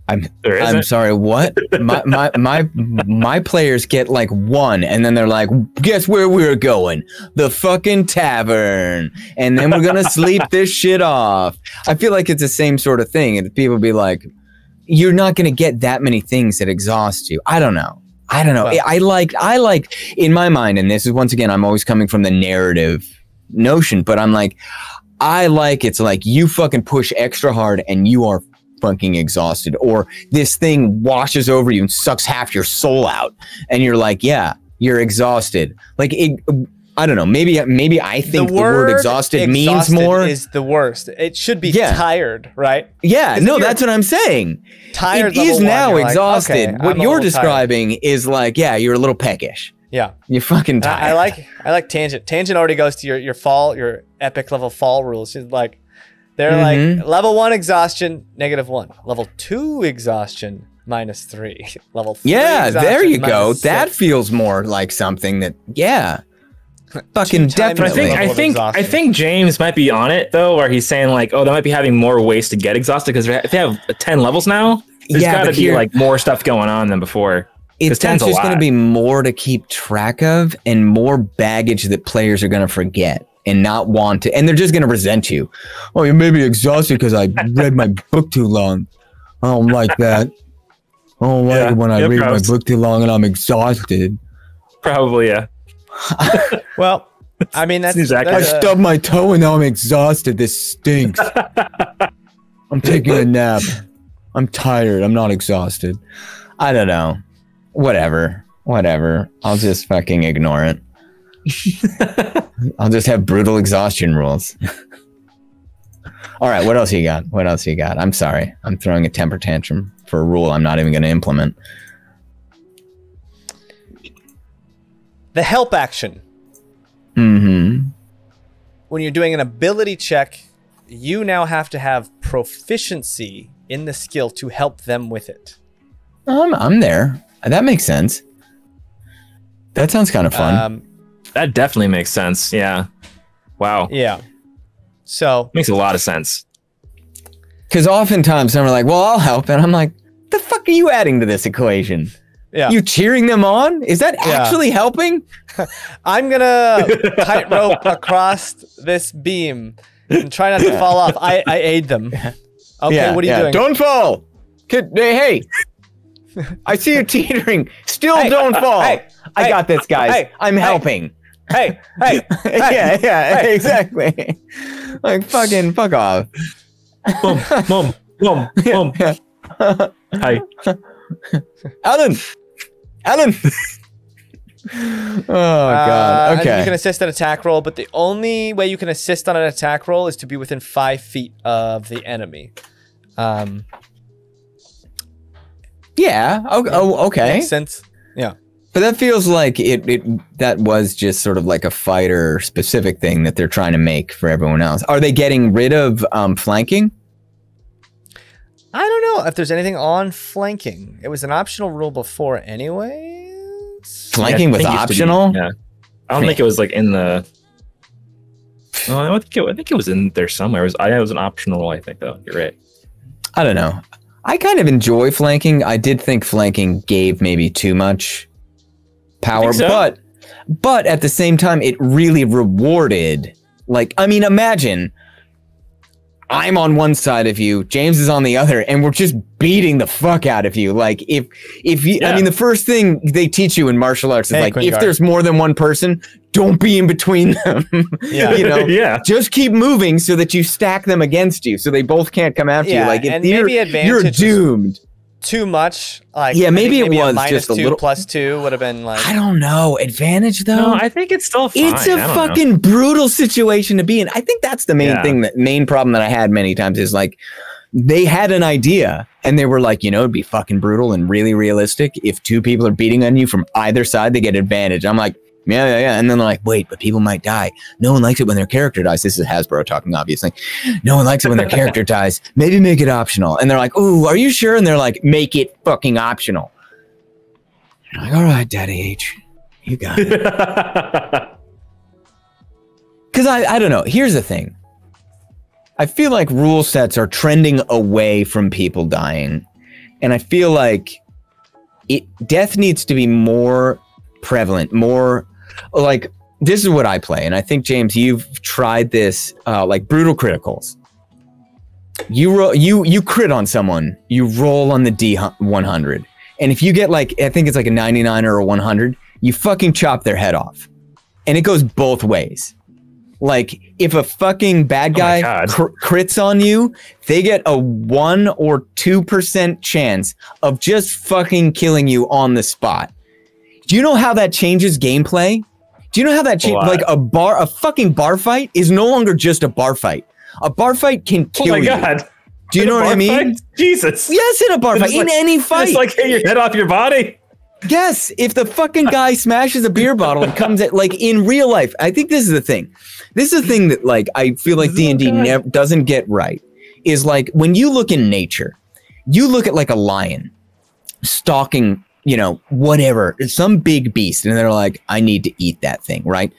I'm sorry, what? my players get like 1, and then they're like, guess where we're going? The fucking tavern, and then we're gonna sleep this shit off. I feel like it's the same sort of thing, and people be like, you're not going to get that many things that exhaust you. I don't know. Well, I like in my mind, and this is once again, I'm always coming from the narrative notion, but I'm like, it's like you fucking push extra hard and you are fucking exhausted, or this thing washes over you and sucks half your soul out. And you're like, yeah, you're exhausted. Like I don't know. Maybe I think the word exhausted means more. Is the worst. It should be tired, right? Yeah, no, that's what I'm saying. Tired. It is now exhausted. Like, okay, what you're describing is like, yeah, you're a little peckish. Yeah, you're fucking tired. I like tangent. Tangent already goes to your epic level fall rules. It's like they're like level 1 exhaustion -1, level 2 exhaustion -3, level 3 there you go. -6. That feels more like something that fucking definitely. I think James might be on it though, where he's saying like, oh, they might be having more ways to get exhausted because if they have 10 levels now, there's got to be like more stuff going on than before. It's just going to be more to keep track of and more baggage that players are going to forget and not want to, and they're just going to resent you. Oh, you may be exhausted because I read my book too long. I don't like that. I don't like it when I read my book too long and I'm exhausted. Probably, yeah. Well, I mean, that's exactly. I stubbed my toe and now I'm exhausted. This stinks. I'm taking a nap. I'm tired. I'm not exhausted. I don't know. Whatever. I'll just fucking ignore it. I'll just have brutal exhaustion rules. All right. What else you got? I'm sorry. I'm throwing a temper tantrum for a rule I'm not even going to implement. The help action. When you're doing an ability check, you now have to have proficiency in the skill to help them with it. I'm there. That makes sense. That sounds kind of fun. That definitely makes sense. Yeah. Wow. Yeah. So makes a lot of sense. Because oftentimes some are like, well, I'll help. And I'm like, the fuck are you adding to this equation? Yeah. You cheering them on? Is that actually helping? I'm gonna tightrope across this beam and try not to fall off. I aid them. Okay, what are you doing? Don't fall. Hey. I see you teetering. Still don't fall. I got this, guys. I'm helping. Hey. Yeah, exactly. Like, fucking fuck off. Mom. Hi. Alan. Oh, God. Okay. You can assist an attack roll, but the only way you can assist on an attack roll is to be within 5 feet of the enemy. Yeah. Okay. Makes sense. Yeah. But that feels like that was just sort of like a fighter specific thing that they're trying to make for everyone else. Are they getting rid of flanking? I don't know if there's anything on flanking. It was an optional rule before anyways. Flanking was optional? Yeah. I don't think it was like in the... I think it was in there somewhere. It was an optional rule, I think, though. You're right. I don't know. I kind of enjoy flanking. I did think flanking gave maybe too much power, so? but at the same time, it really rewarded. Like, I mean, imagine I'm on one side of you, James is on the other, and we're just beating the fuck out of you. Like, if you, I mean, the first thing they teach you in martial arts is like, if there's more than one person, don't be in between them. You know, just keep moving so that you stack them against you, so they both can't come after you. Like, if you're doomed. Too much, like maybe it was minus just a 2 little plus 2 would have been like, I don't know, advantage though. No, I think it's still fine. It's a fucking brutal situation to be in. I think that's the main problem that I had many times is like they had an idea and they were like, you know, it'd be fucking brutal and really realistic if 2 people are beating on you from either side, they get advantage. I'm like, yeah. And then they're like, wait, but people might die. No one likes it when their character dies. This is Hasbro talking, obviously. No one likes it when their character dies. Maybe make it optional. And they're like, ooh, are you sure? And they're like, make it fucking optional. And I'm like, all right, Daddy H, you got it. Because I don't know. Here's the thing. I feel like rule sets are trending away from people dying. And I feel like death needs to be more prevalent, more like, this is what I play, and I think, James, you've tried this, like brutal criticals. You crit on someone, you roll on the D100, and if you get like, I think it's like a 99 or a 100, you fucking chop their head off, and it goes both ways. Like, if a fucking bad guy crits on you, they get a 1 or 2% chance of just fucking killing you on the spot. Do you know how that changes gameplay? Do you know how that changes? Like a fucking bar fight is no longer just a bar fight. A bar fight can kill you. Oh my God. Do you know what I mean? Fight? Jesus. Yes, in a bar fight, in any fight. It's like hit your head off your body. Yes, if the fucking guy smashes a beer bottle and comes at, like, in real life, I think this is the thing. This is the thing that, like, I feel like D&D doesn't get right. Is like, when you look in nature, you look at like a lion stalking, you know, whatever, some big beast, and they're like, I need to eat that thing, right?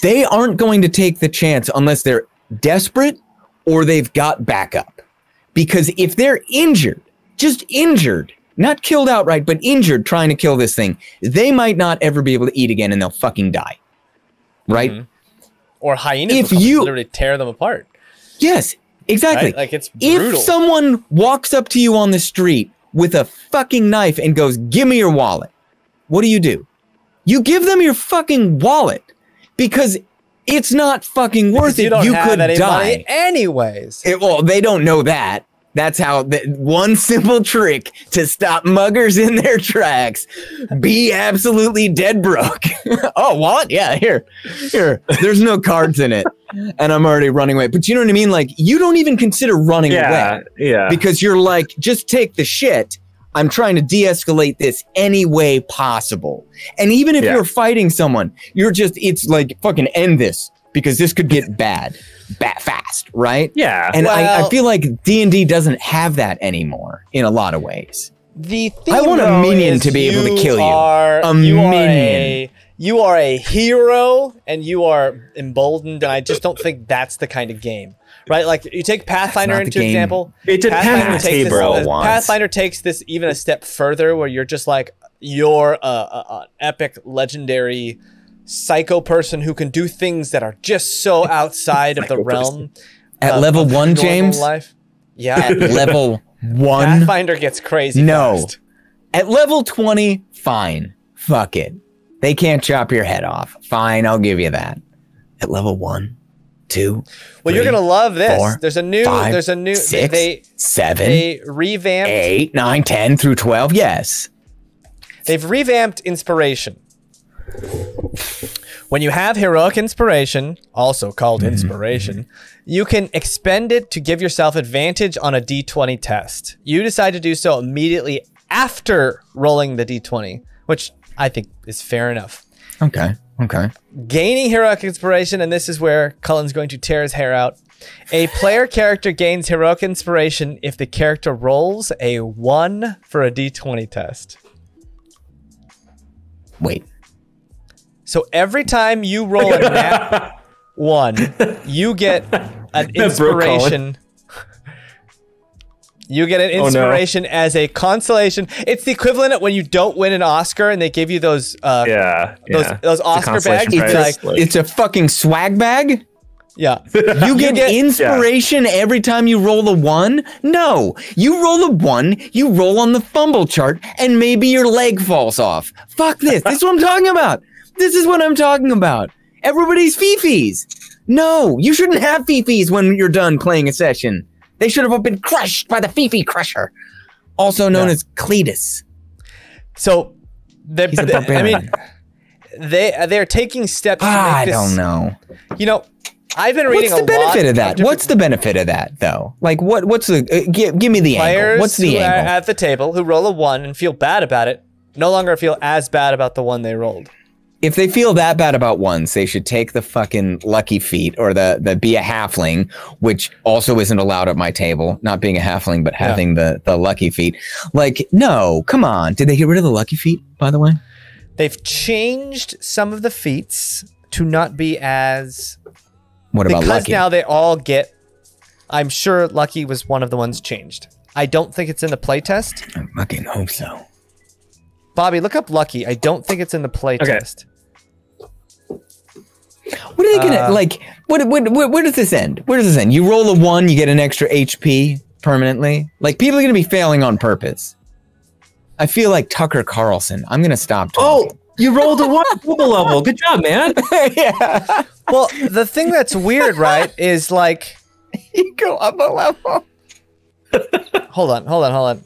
They aren't going to take the chance unless they're desperate or they've got backup. Because if they're injured, just injured, not killed outright, but injured trying to kill this thing, they might not ever be able to eat again and they'll fucking die. Right? Mm-hmm. Or hyenas literally tear them apart. Yes, exactly. Right? Like, it's brutal. If someone walks up to you on the street with a fucking knife and goes, give me your wallet, what do? You give them your fucking wallet because it's not fucking worth it. You could die anyways. Well, they don't know that. That's how one simple trick to stop muggers in their tracks. Be absolutely dead broke. Oh, wallet? Yeah, here. There's no cards in it. And I'm already running away. But you know what I mean? Like, you don't even consider running away. Yeah. Because you're like, just take the shit. I'm trying to de-escalate this any way possible. And even if you're fighting someone, it's like, fucking end this. Because this could get bad fast, right? Yeah. And I feel like D&D doesn't have that anymore in a lot of ways. I want a minion to be able to kill you. A minion. You are a hero and you are emboldened, and I just don't think that's the kind of game. right? Like you take Pathfinder not the into game. example. It depends, Pathfinder takes this even a step further, where you're just like you're an epic, legendary psycho person who can do things that are just so outside of the realm. At level 1, James. Life. Yeah. At level 1. Pathfinder gets crazy. No. Fast. At level 20, fine. Fuck it. They can't chop your head off. Fine, I'll give you that. At level 1, 2. Well, 3, you're gonna love this. 4, There's a new. 6, 7. They revamped 8, 9, 10 through 12. Yes. They've revamped inspiration. When you have heroic inspiration, also called inspiration, you can expend it to give yourself advantage on a d20 test. You decide to do so immediately after rolling the d20, which I think is fair enough. Okay. Okay. Gaining heroic inspiration, and this is where Cullen's going to tear his hair out. A player character gains heroic inspiration if the character rolls a 1 for a d20 test. Wait. So every time you roll a nat 1, you get an inspiration. You get an inspiration as a consolation. It's the equivalent of when you don't win an Oscar and they give you those those Oscar bags. It's a fucking swag bag? Yeah. You get inspiration every time you roll a 1? No. You roll a 1, you roll on the fumble chart, and maybe your leg falls off. Fuck this. This is what I'm talking about. This is what I'm talking about. Everybody's fifis. No, you shouldn't have fifis when you're done playing a session. They should have been crushed by the Fifi Crusher, also known as Cletus. So, they're taking steps to make this. I don't know. You know, I've been reading What's the benefit of that? What's the benefit of that, though? Like, what's the... give me the angle. What's the angle? Players at the table who roll a 1 and feel bad about it no longer feel as bad about the 1 they rolled. If they feel that bad about 1s, they should take the fucking lucky feat or the be a halfling, which also isn't allowed at my table. Not being a halfling, but having the lucky feat. Like, no, come on. Did they get rid of the lucky feat, by the way? They've changed some of the feats to not be as... What about lucky? Because now they all get... I'm sure lucky was one of the ones changed. I don't think it's in the playtest. I fucking hope so. Bobby, look up lucky. I don't think it's in the playtest. What are they gonna like? Where does this end? Where does this end? You roll a 1, you get an extra HP permanently. Like people are gonna be failing on purpose. I feel like Tucker Carlson. I'm gonna stop talking. Oh, you rolled a 1 level. Good job, man. Yeah. Well, the thing that's weird, right, is like you go up a level. Hold on.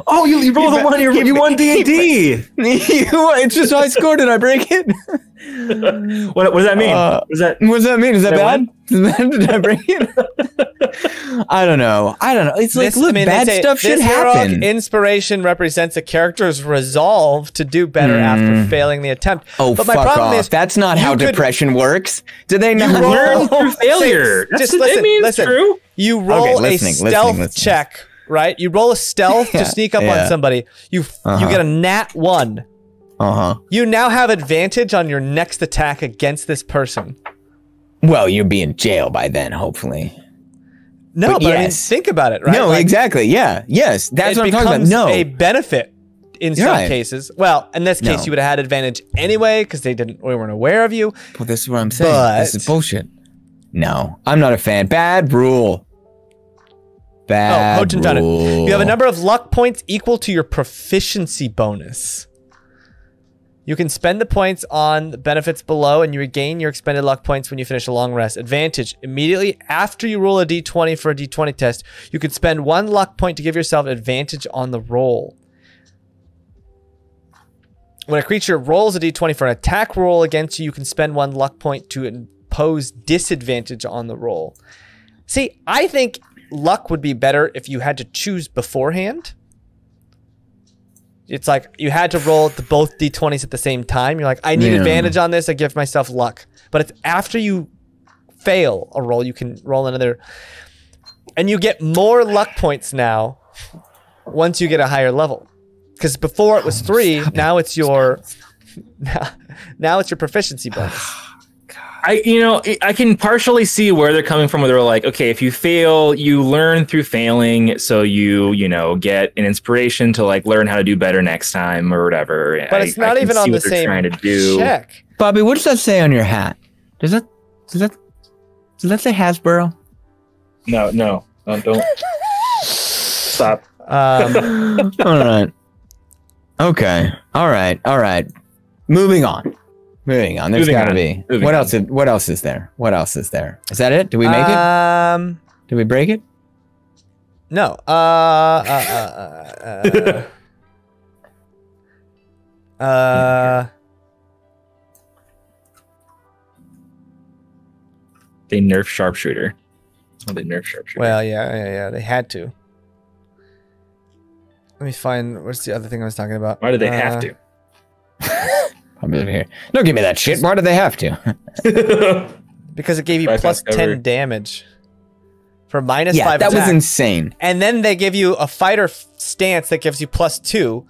Oh, you rolled a 1. You won D&D. It's just I scored it. I break it. What does that mean? What does that mean? Is that bad? Did I break it? I don't know. It's like, look, bad stuff should happen. Inspiration represents a character's resolve to do better after failing the attempt. Oh, but my problem is that's not how depression works. Do they not learn through failure? Just listen. True. You roll a stealth check. Right? You roll a stealth to sneak up on somebody. You get a nat 1. You now have advantage on your next attack against this person. Well, you'll be in jail by then, hopefully. No, but I mean, think about it, right? No, like, exactly. Yeah. Yes. That's what I'm talking about. No. A benefit in some cases. Well, in this case, you would have had advantage anyway because we weren't aware of you. Well, this is what I'm saying. This is bullshit. No, I'm not a fan. Bad rule. Bad found it. You have a number of luck points equal to your proficiency bonus. You can spend the points on the benefits below, and you regain your expended luck points when you finish a long rest. Advantage. Immediately after you roll a d20 for a d20 test, you can spend 1 luck point to give yourself advantage on the roll. When a creature rolls a d20 for an attack roll against you, you can spend 1 luck point to impose disadvantage on the roll. See, I think luck would be better if you had to choose beforehand. It's like you had to roll both d20s at the same time. You're like, I need advantage on this. I give myself luck. But it's after you fail a roll, you can roll another. And you get more luck points now once you get a higher level. Because before it was 3, now it's your now it's your proficiency bonus. I can partially see where they're coming from, where they're like, okay, if you fail, you learn through failing, so you get an inspiration to like learn how to do better next time or whatever. But it's not even on the same trying to do. check. Bobby, what does that say on your hat? Does that say Hasbro? No, don't. Stop. All right. Okay. All right. Moving on. There's got to be. What else is there? Is that it? Did we make it? Did we break it? No. They nerf sharpshooter. Oh, they nerf sharpshooter. Well, yeah. They had to. Let me find. What's the other thing I was talking about? Why did they have to? I'm over here. Don't give me that shit. Why do they have to? Because it gave you plus 10 damage for minus 5 that attack. was insane. And then they give you a fighter stance that gives you plus 2.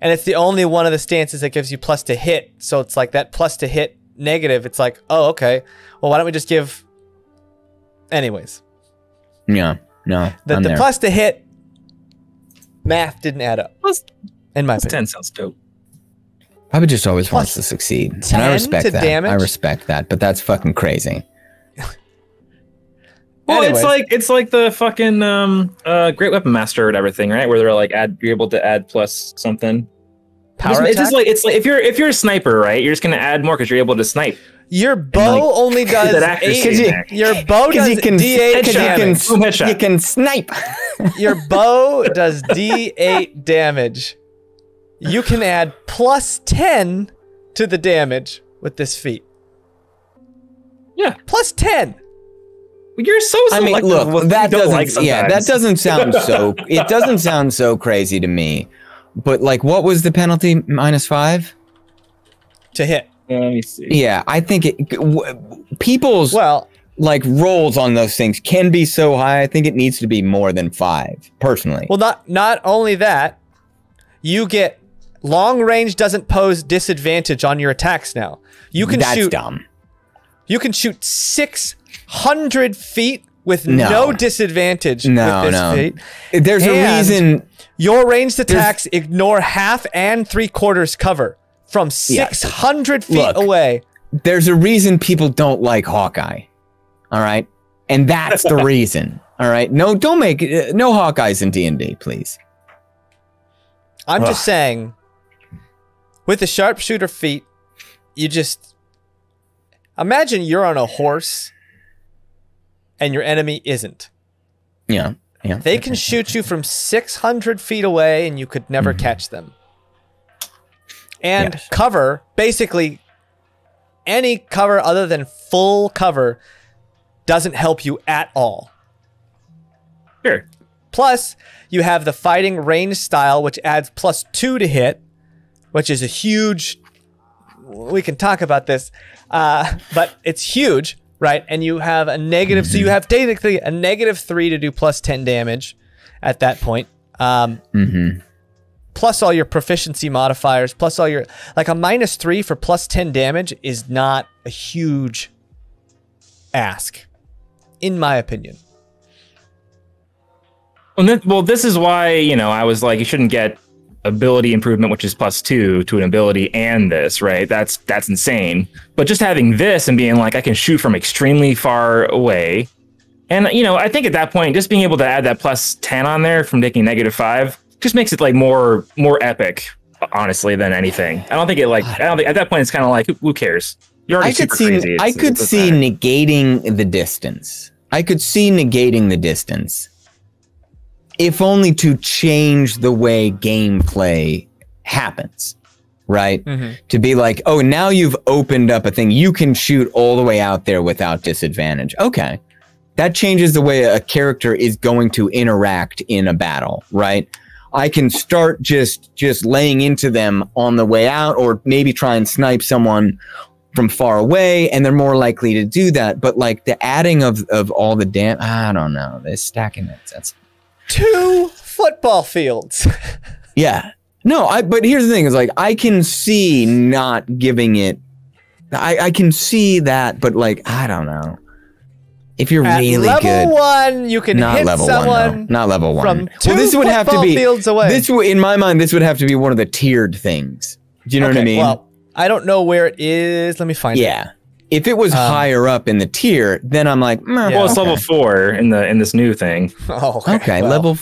And it's the only one of the stances that gives you plus to hit. So it's like that plus to hit negative. It's like, oh, okay. Well, why don't we just give... Anyways. Yeah, no. The plus to hit math didn't add up. In my opinion. 10 sounds dope. Bobby just always wants to succeed. And I respect that. Damage? I respect that, but that's fucking crazy. Well, Anyways. it's like the fucking Great Weapon Master or whatever thing, right? Where they're like you're able to add plus something. It's like if you're a sniper, right? You're just gonna add more because you're able to snipe. Your bow only does 8. Your bow does D8 damage. You can snipe. Your bow does D8 damage. You can add plus 10 to the damage with this feat. Yeah, plus 10. You're so. I mean, look, that doesn't. That doesn't sound so. It doesn't sound so crazy to me. But like, what was the penalty? -5 to hit. Let me see. Yeah, I think people's like rolls on those things can be so high. I think it needs to be more than 5, personally. Well, not only that, you get long range doesn't pose disadvantage on your attacks now. You can shoot. That's dumb. You can shoot 600 feet with no disadvantage with this feat. There's a reason. Your ranged attacks ignore half and 3/4 cover from 600 feet away. There's a reason people don't like Hawkeye. All right? And that's the reason. All right? No, don't make no Hawkeyes in D&D, please. I'm just saying, with the sharpshooter feat, you just imagine you're on a horse and your enemy isn't. Yeah. They can shoot you from 600 feet away and you could never catch them. And cover, basically any cover other than full cover doesn't help you at all. Sure. Plus, you have the fighting range style, which adds plus 2 to hit, which is a huge... We can talk about this, but it's huge. Right, and you have a negative, so you have technically a -3 to do plus 10 damage at that point. Plus all your proficiency modifiers, plus all your... Like a -3 for plus 10 damage is not a huge ask, in my opinion. Well, this is why, I was like, you shouldn't get ability improvement, which is +2 to an ability, and this, right? That's insane. But just having this and being like, I can shoot from extremely far away, and I think at that point, just being able to add that +10 on there from taking -5 just makes it like more epic, honestly, than anything. I don't think at that point it's kind of like, who cares? You're already super crazy. I could see negating the distance. If only to change the way gameplay happens, right? To be like, oh, now you've opened up a thing. You can shoot all the way out there without disadvantage. Okay. That changes the way a character is going to interact in a battle, right? I can start just laying into them on the way out, or maybe try and snipe someone from far away, and they're more likely to do that. But like the adding of all the I don't know, the stacking that's 2 football fields. Yeah. No, but here's the thing, is like, I can see not giving it I can see that, but like I don't know. If you're At really level good, 1, you can not hit level someone 1, though. Not level 1. from 2 this would have to be fields away. This in my mind, this would have to be one of the tiered things. Do you know what I mean? Well, I don't know where it is. Let me find it. Yeah. If it was higher up in the tier, then I'm like, well, it's level 4 in this new thing. Oh, okay, well,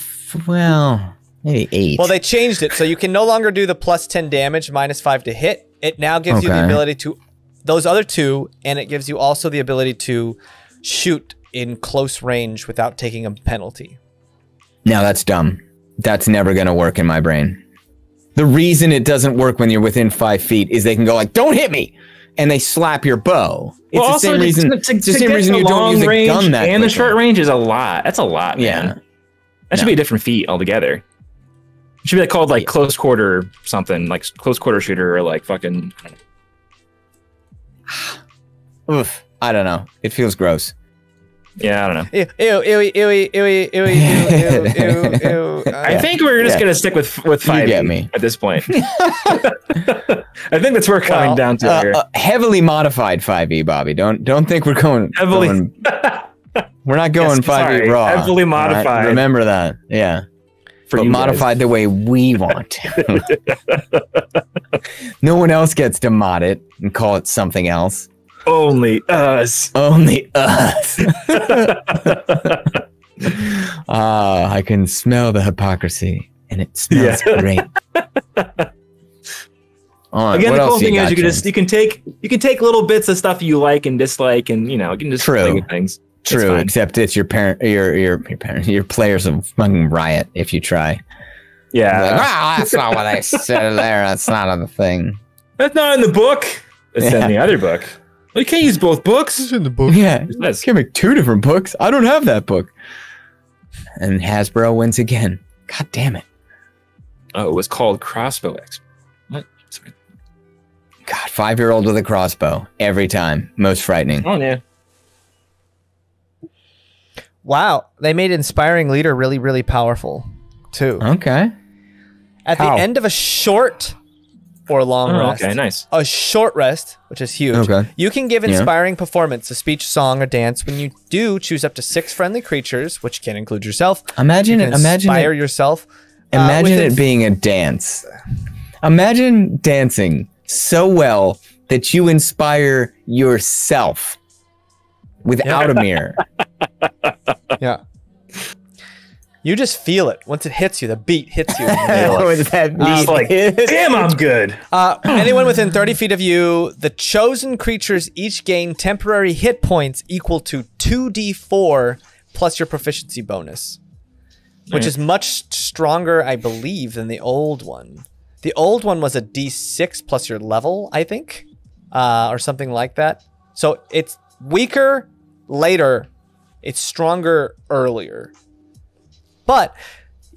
well, maybe 8. Well, they changed it, so you can no longer do the plus 10 damage, minus 5 to hit. It now gives you the ability to those other 2, and it gives you also the ability to shoot in close range without taking a penalty. No, that's dumb. That's never going to work in my brain. The reason it doesn't work when you're within 5 feet is they can go like, "Don't hit me," and they slap your bow. It's the same reason. It's the same reason you don't use a gun that and the short range is a lot. That's a lot, man. Yeah. That should be a different feat altogether. It should be called like close quarter something, like close quarter shooter or like fucking. Oof. I don't know. It feels gross. Yeah, I don't know. I think we're just gonna stick with 5e you get me. at this point. I think that's where we're coming down to here. Heavily modified 5e, Bobby. Don't think we're going Heavily. We're not going 5e raw. Heavily modified. Right? Remember that. Yeah. But modified the way we want to. No one else gets to mod it and call it something else. Only us. Only us. I can smell the hypocrisy, and it smells great. Again, the cool thing is you can take little bits of stuff you like and dislike, and you can just play with things. True, except it's your players will fucking riot if you try. Yeah, like, that's not what I said there. That's not the thing. That's not in the book. It's in the other book. Well, you can't use both books. It's in the book. Yeah, you can't make 2 different books. I don't have that book. And Hasbro wins again. God damn it. Oh, it was called Crossbow X. What? Sorry. God, 5-year-old with a crossbow every time. Most frightening. Oh yeah. Wow, they made Inspiring Leader really, really powerful, too. Okay. At the end of a short or long rest. Okay, nice. A short rest, which is huge. Okay. You can give inspiring performance, a speech, song, or dance. When you do, choose up to 6 friendly creatures, which can include yourself. Imagine yourself. Imagine it being a dance. Imagine dancing so well that you inspire yourself without a mirror. Yeah. You just feel it. Once it hits you, the beat hits you. Damn, I'm good. Anyone within 30 feet of you, the chosen creatures each gain temporary hit points equal to 2d4 plus your proficiency bonus, which is much stronger, I believe, than the old one. The old one was a d6 plus your level, I think, or something like that. So it's weaker later. It's stronger earlier. But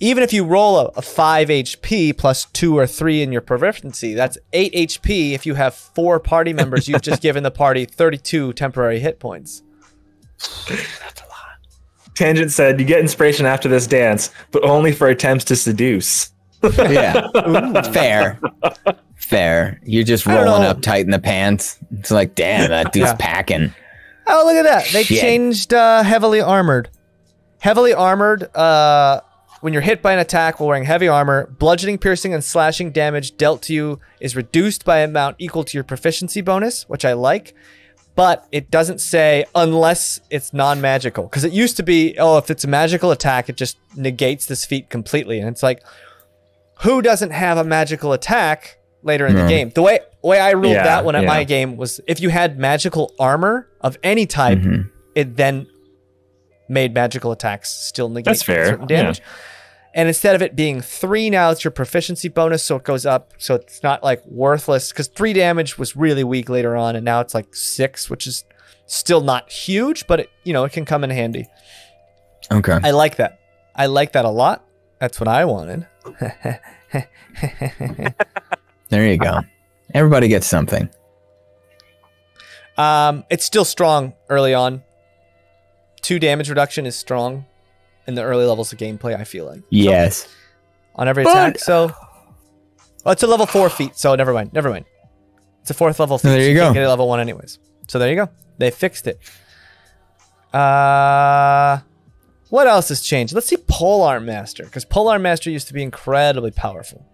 even if you roll a 5 HP plus 2 or 3 in your proficiency, that's 8 HP. If you have 4 party members, you've just given the party 32 temporary hit points. That's a lot. Tangent said, you get inspiration after this dance, but only for attempts to seduce. Yeah. Fair. Fair. You're just rolling up tight in the pants. It's like, damn, that dude's packing. Oh, look at that. They changed heavily armored. Heavily armored, when you're hit by an attack while wearing heavy armor, bludgeoning, piercing, and slashing damage dealt to you is reduced by an amount equal to your proficiency bonus, which I like. But it doesn't say unless it's non-magical. Because it used to be, if it's a magical attack, it just negates this feat completely. And it's like, who doesn't have a magical attack later in the game? The way I ruled that one at my game was if you had magical armor of any type, it then made magical attacks still negate certain damage. And instead of it being 3, now it's your proficiency bonus, so it goes up. So it's not like worthless, because 3 damage was really weak later on, and now it's like 6, which is still not huge, but it can come in handy. Okay. I like that. I like that a lot. That's what I wanted. There you go. Everybody gets something. It's still strong early on. 2 damage reduction is strong in the early levels of gameplay, I feel like. Yes. So, on every attack, so... Oh, it's a level 4 feat, so never mind. It's a 4th level feat. There you go. Can't get it level 1 anyways. So there you go. They fixed it. What else has changed? Let's see Polearm Master, because Polearm Master used to be incredibly powerful.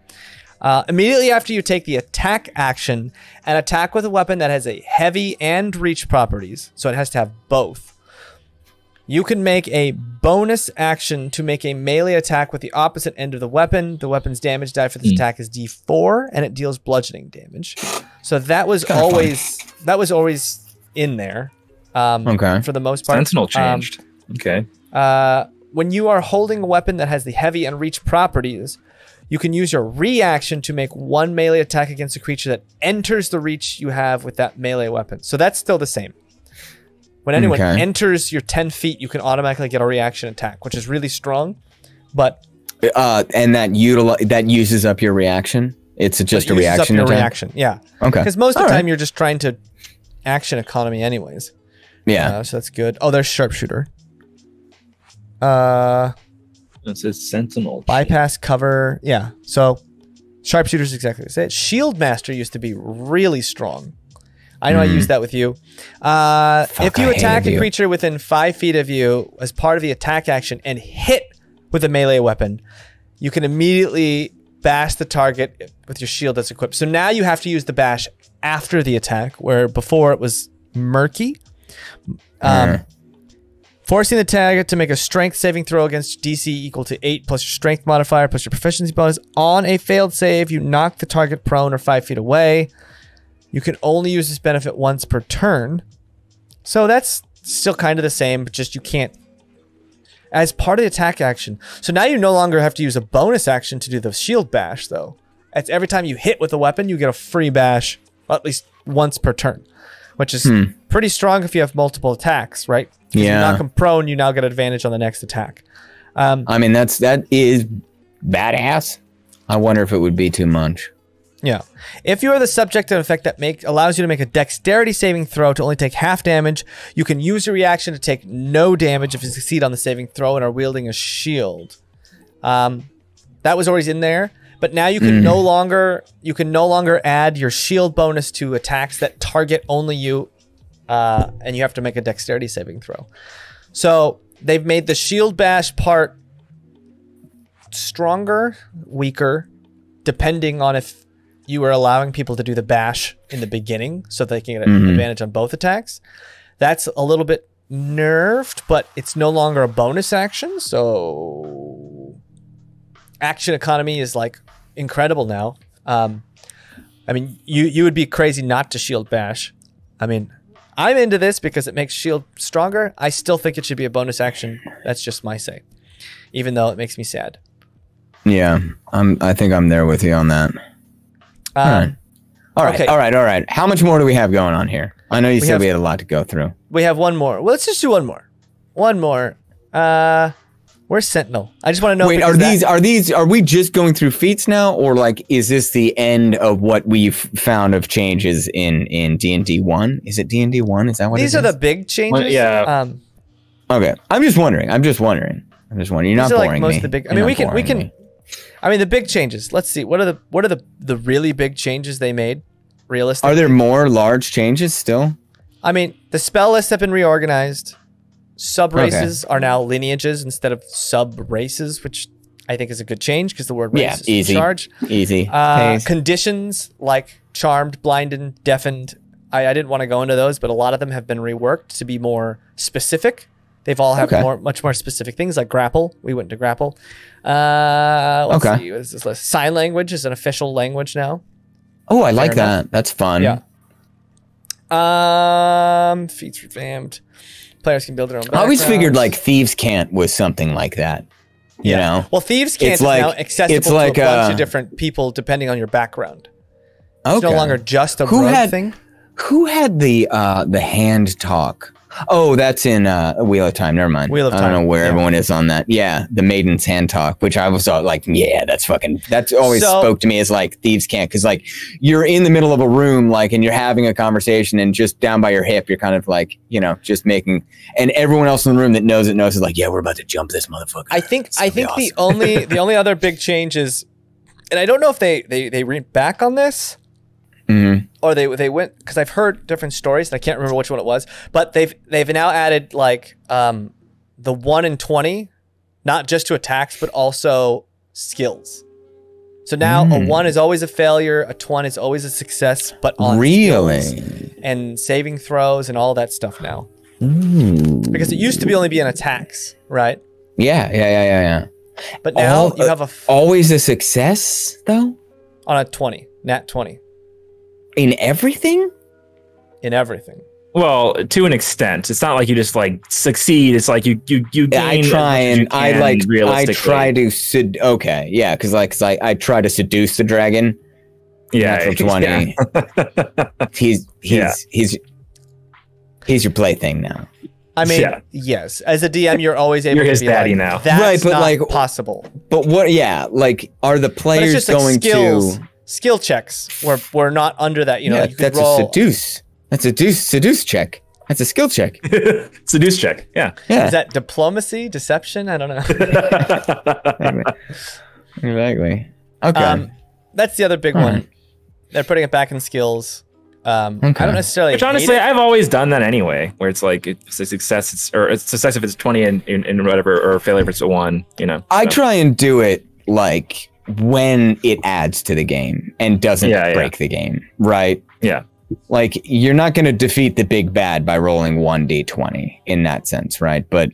Immediately after you take the attack action and attack with a weapon that has a heavy and reach properties, so it has to have both, you can make a bonus action to make a melee attack with the opposite end of the weapon. The weapon's damage die for this attack is D4, and it deals bludgeoning damage. So that was always in there. Okay. For the most part. Sentinel changed. Okay. When you are holding a weapon that has the heavy and reach properties, you can use your reaction to make one melee attack against a creature that enters the reach you have with that melee weapon. So that's still the same. When anyone enters your 10 feet, you can automatically get a reaction attack, which is really strong. But and that uses up your reaction. It's just a reaction attack. Reaction, yeah. Okay. Because most of the time you're just trying to action economy, anyways. Yeah. So that's good. Oh, there's sharpshooter. It says sentinel. Bypass cover. Yeah. So sharpshooter's exactly the same. Shield master used to be really strong. I know I used that with you. If you attack a creature within 5 feet of you as part of the attack action and hit with a melee weapon, you can immediately bash the target with your shield that's equipped. So now you have to use the bash after the attack, where before it was murky. Forcing the target to make a strength saving throw against DC equal to 8 plus your strength modifier plus your proficiency bonus. On a failed save, you knock the target prone or 5 feet away. You can only use this benefit once per turn. So that's still kind of the same, but just you can't. As part of the attack action. So now you no longer have to use a bonus action to do the shield bash, though. It's every time you hit with a weapon, you get a free bash, well, at least once per turn. Which is pretty strong if you have multiple attacks, right? Yeah. If you knock them prone, you now get advantage on the next attack. I mean, that is badass. I wonder if it would be too much. Yeah. If you are the subject of an effect that allows you to make a dexterity saving throw to only take half damage, you can use your reaction to take no damage if you succeed on the saving throw and are wielding a shield. That was always in there, but now you can no longer add your shield bonus to attacks that target only you, and you have to make a dexterity saving throw. So they've made the shield bash part stronger, weaker, depending on if you are allowing people to do the bash in the beginning so they can get an advantage on both attacks. That's a little bit nerfed, but it's no longer a bonus action. So action economy is like incredible now. I mean, you would be crazy not to shield bash. I mean, I'm into this because it makes shield stronger. I still think it should be a bonus action. That's just my say, even though it makes me sad. Yeah, I think I'm there with you on that. All right. How much more do we have going on here? I know you said we had a lot to go through. We have one more. Well, let's just do one more. One more. Where's Sentinel? I just want to know. Wait, are we just going through feats now, or like is this the end of what we've found of changes in D&D 1? Is it D&D 1? Is that what these are the big changes? Well, yeah. Okay. I'm just wondering. You're not boring me. Most of the big. I mean, we can. I mean, the big changes. Let's see. What are the really big changes they made? Realistically, are there more large changes still? I mean, the spell lists have been reorganized. Sub races are now lineages instead of sub races, which I think is a good change because the word race is in charge. Easy. Conditions like charmed, blinded, deafened. I didn't want to go into those, but a lot of them have been reworked to be more specific. They've all have much more specific things like grapple. We went to grapple. Let's see. What is this list? Sign language is an official language now. Oh, I like that. That's fun. Yeah. Feats revamped. Players can build their own backgrounds. I always figured like Thieves' Cant was something like that. You know? Well, Thieves' Cant is now accessible to a bunch of different people depending on your background. It's no longer just a rogue thing. Who had the hand talk? Oh, that's in Wheel of Time. Never mind. Wheel of Time. I don't know where everyone is on that. Yeah, the Maiden's Hand Talk, which I was like, yeah, that's always spoke to me as like Thieves' Cant, because like you're in the middle of a room, like, and you're having a conversation, and just down by your hip, you're kind of like, you know, just making, and everyone else in the room that knows is like, yeah, we're about to jump this motherfucker. I think awesome. the only other big change is, and I don't know if they went back on this, or they went, because I've heard different stories and I can't remember which one it was, but they've now added like the 1 in 20, not just to attacks but also skills. So now a 1 is always a failure, a 20 is always a success, but on skills and saving throws and all that stuff now. Because it used to be only be on attacks, right? Yeah. But now you have always a success though? On a 20, nat 20. In everything? In everything. Well, to an extent, it's not like you just like succeed. It's like you gain. I try to okay, yeah, because I try to seduce the dragon. Yeah, 20. Yeah. He's your plaything now. I mean, yes. As a DM, you're always able you're to his be daddy like, now. That's right, but not like possible. But what? Yeah, like are the players going to skill checks where we're not under that? You know, you that's roll. a seduce. That's a seduce check. That's a skill check. Seduce check. Yeah. Is that diplomacy, deception? I don't know. Exactly. Okay. That's the other big one. They're putting it back in skills. I don't necessarily. Which honestly, I've always done that anyway. Where it's like it's a success, or it's success if it's 20 in whatever, or failure if it's a 1. You know. I try and do it like when it adds to the game and doesn't break the game, right? Yeah. Like you're not going to defeat the big bad by rolling 1d20 in that sense, right? But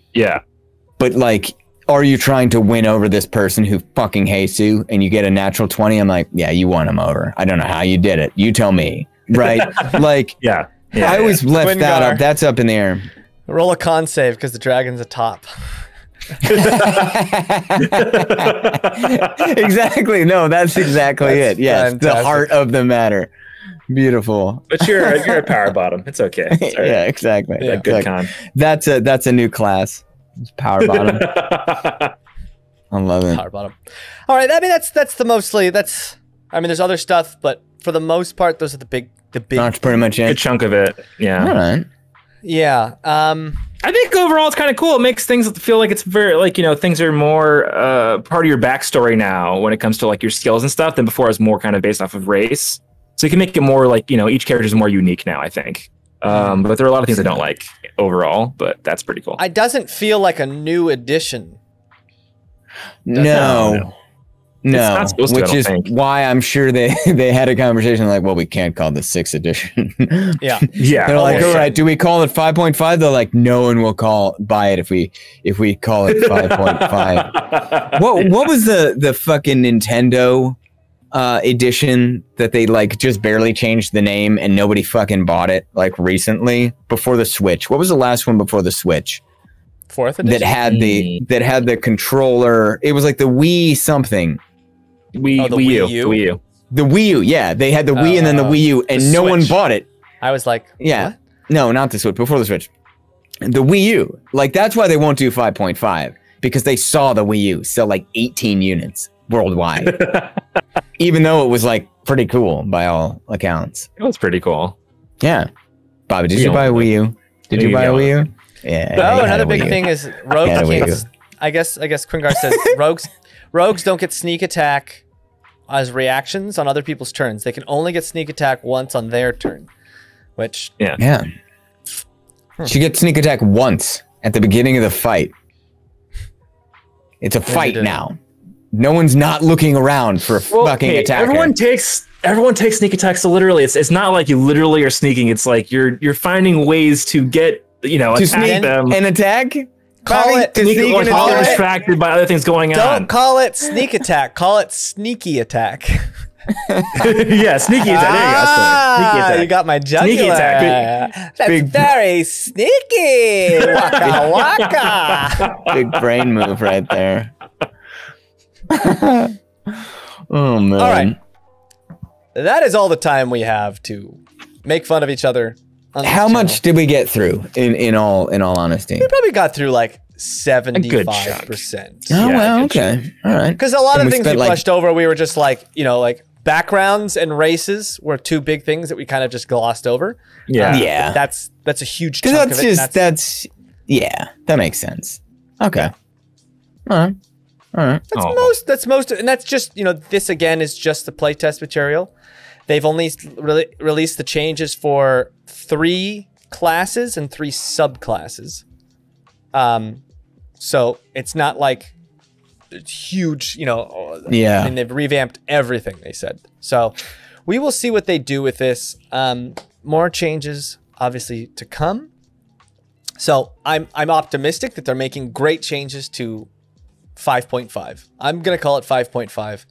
like, are you trying to win over this person who fucking hates you and you get a natural 20? I'm like, yeah, you won him over. I don't know how you did it. You tell me, right? Like, I always left that up. That's up in the air. Roll a con save because the dragon's a top. Exactly. No, that's exactly it. Yes, fantastic. The heart of the matter. Beautiful. But you're a power bottom. It's okay. It's right. Yeah, exactly. Yeah, good con. That's a new class. It's power bottom. I love it. Power bottom. All right. I mean, that's the mostly. That's. I mean, there's other stuff, but for the most part, those are the big. That's pretty much it. Good chunk of it. Yeah. All right. Yeah. I think overall it's kind of cool. It makes things feel like it's very like, you know, things are more part of your backstory now when it comes to like your skills and stuff than before. It's more kind of based off of race. So you can make it more like, you know, each character is more unique now, I think. But there are a lot of things I don't like overall, but that's pretty cool. It doesn't feel like a new addition. No, which is why I'm sure they had a conversation like, well, we can't call this 6th edition. Yeah. They're like, all right, do we call it 5.5? They're like, no one will buy it if we call it 5.5. What was the fucking Nintendo edition that they like just barely changed the name and nobody fucking bought it like recently before the Switch? What was the last one before the Switch? 4th edition that had the controller. It was like the Wii something. Wii U. The Wii U, yeah. They had the Wii and then the Wii U, and no one bought it. I was like, what? No, not the Switch. Before the Switch, the Wii U. Like that's why they won't do 5.5 because they saw the Wii U sell like 18 units worldwide, even though it was like pretty cool by all accounts. It was pretty cool. Yeah, Bobby, did you buy a Wii U? Did you buy a Wii U? Yeah. Oh, another big thing is rogues can't. I guess Quingar says rogues don't get sneak attack as reactions on other people's turns. They can only get sneak attack once on their turn, which She gets sneak attack once at the beginning of the fight. It's a fight now. No one's not looking around for a fucking attacker. Everyone takes sneak attacks so literally. It's not like you literally are sneaking. It's like you're finding ways to get, you know, to attack them. An attack? Call it sneak or call it distracted by other things going on. Don't call it sneak attack. Call it sneaky attack. Yeah, sneaky attack. There you go. Sneaky attack. You got my jugular. Sneaky attack. That's very sneaky. Waka waka. Big brain move right there. Oh man. All right. That is all the time we have to make fun of each other. How much did we get through in all honesty? We probably got through like 75%. Oh, well, okay. All right. Because a lot of things we brushed over, we were just like, you know, like backgrounds and races were two big things that we kind of just glossed over. Yeah. That's a huge chunk of it. That makes sense. Okay. All right. That's most, and that's just, you know, this again is just the playtest material. They've only released the changes for 3 classes and 3 subclasses. So it's not like huge, you know. Yeah. And they've revamped everything, they said. So we will see what they do with this. More changes, obviously, to come. So I'm optimistic that they're making great changes to 5.5. I'm gonna call it 5.5.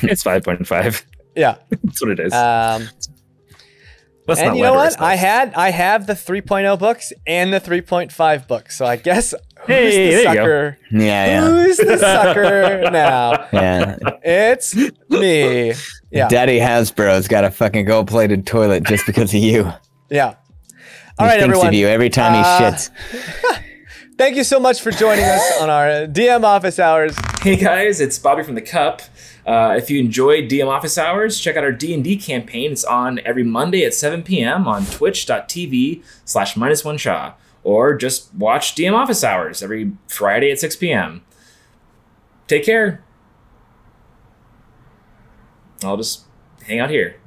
It's 5.5. Yeah, that's what it is. And you know what? I have the 3.0 books and the 3.5 books. So I guess who's the sucker? Yeah. Who's the sucker now? Yeah. It's me. Yeah. Daddy Hasbro's got a fucking gold-plated toilet just because of you. Yeah. All right, everyone. He thinks of you every time he shits. Thank you so much for joining us on our DM Office Hours. Hey guys, it's Bobby from the Cup. If you enjoy DM Office Hours, check out our D&D campaign. It's on every Monday at 7 p.m. on twitch.tv/MinusOneCHA. Or just watch DM Office Hours every Friday at 6 p.m. Take care. I'll just hang out here.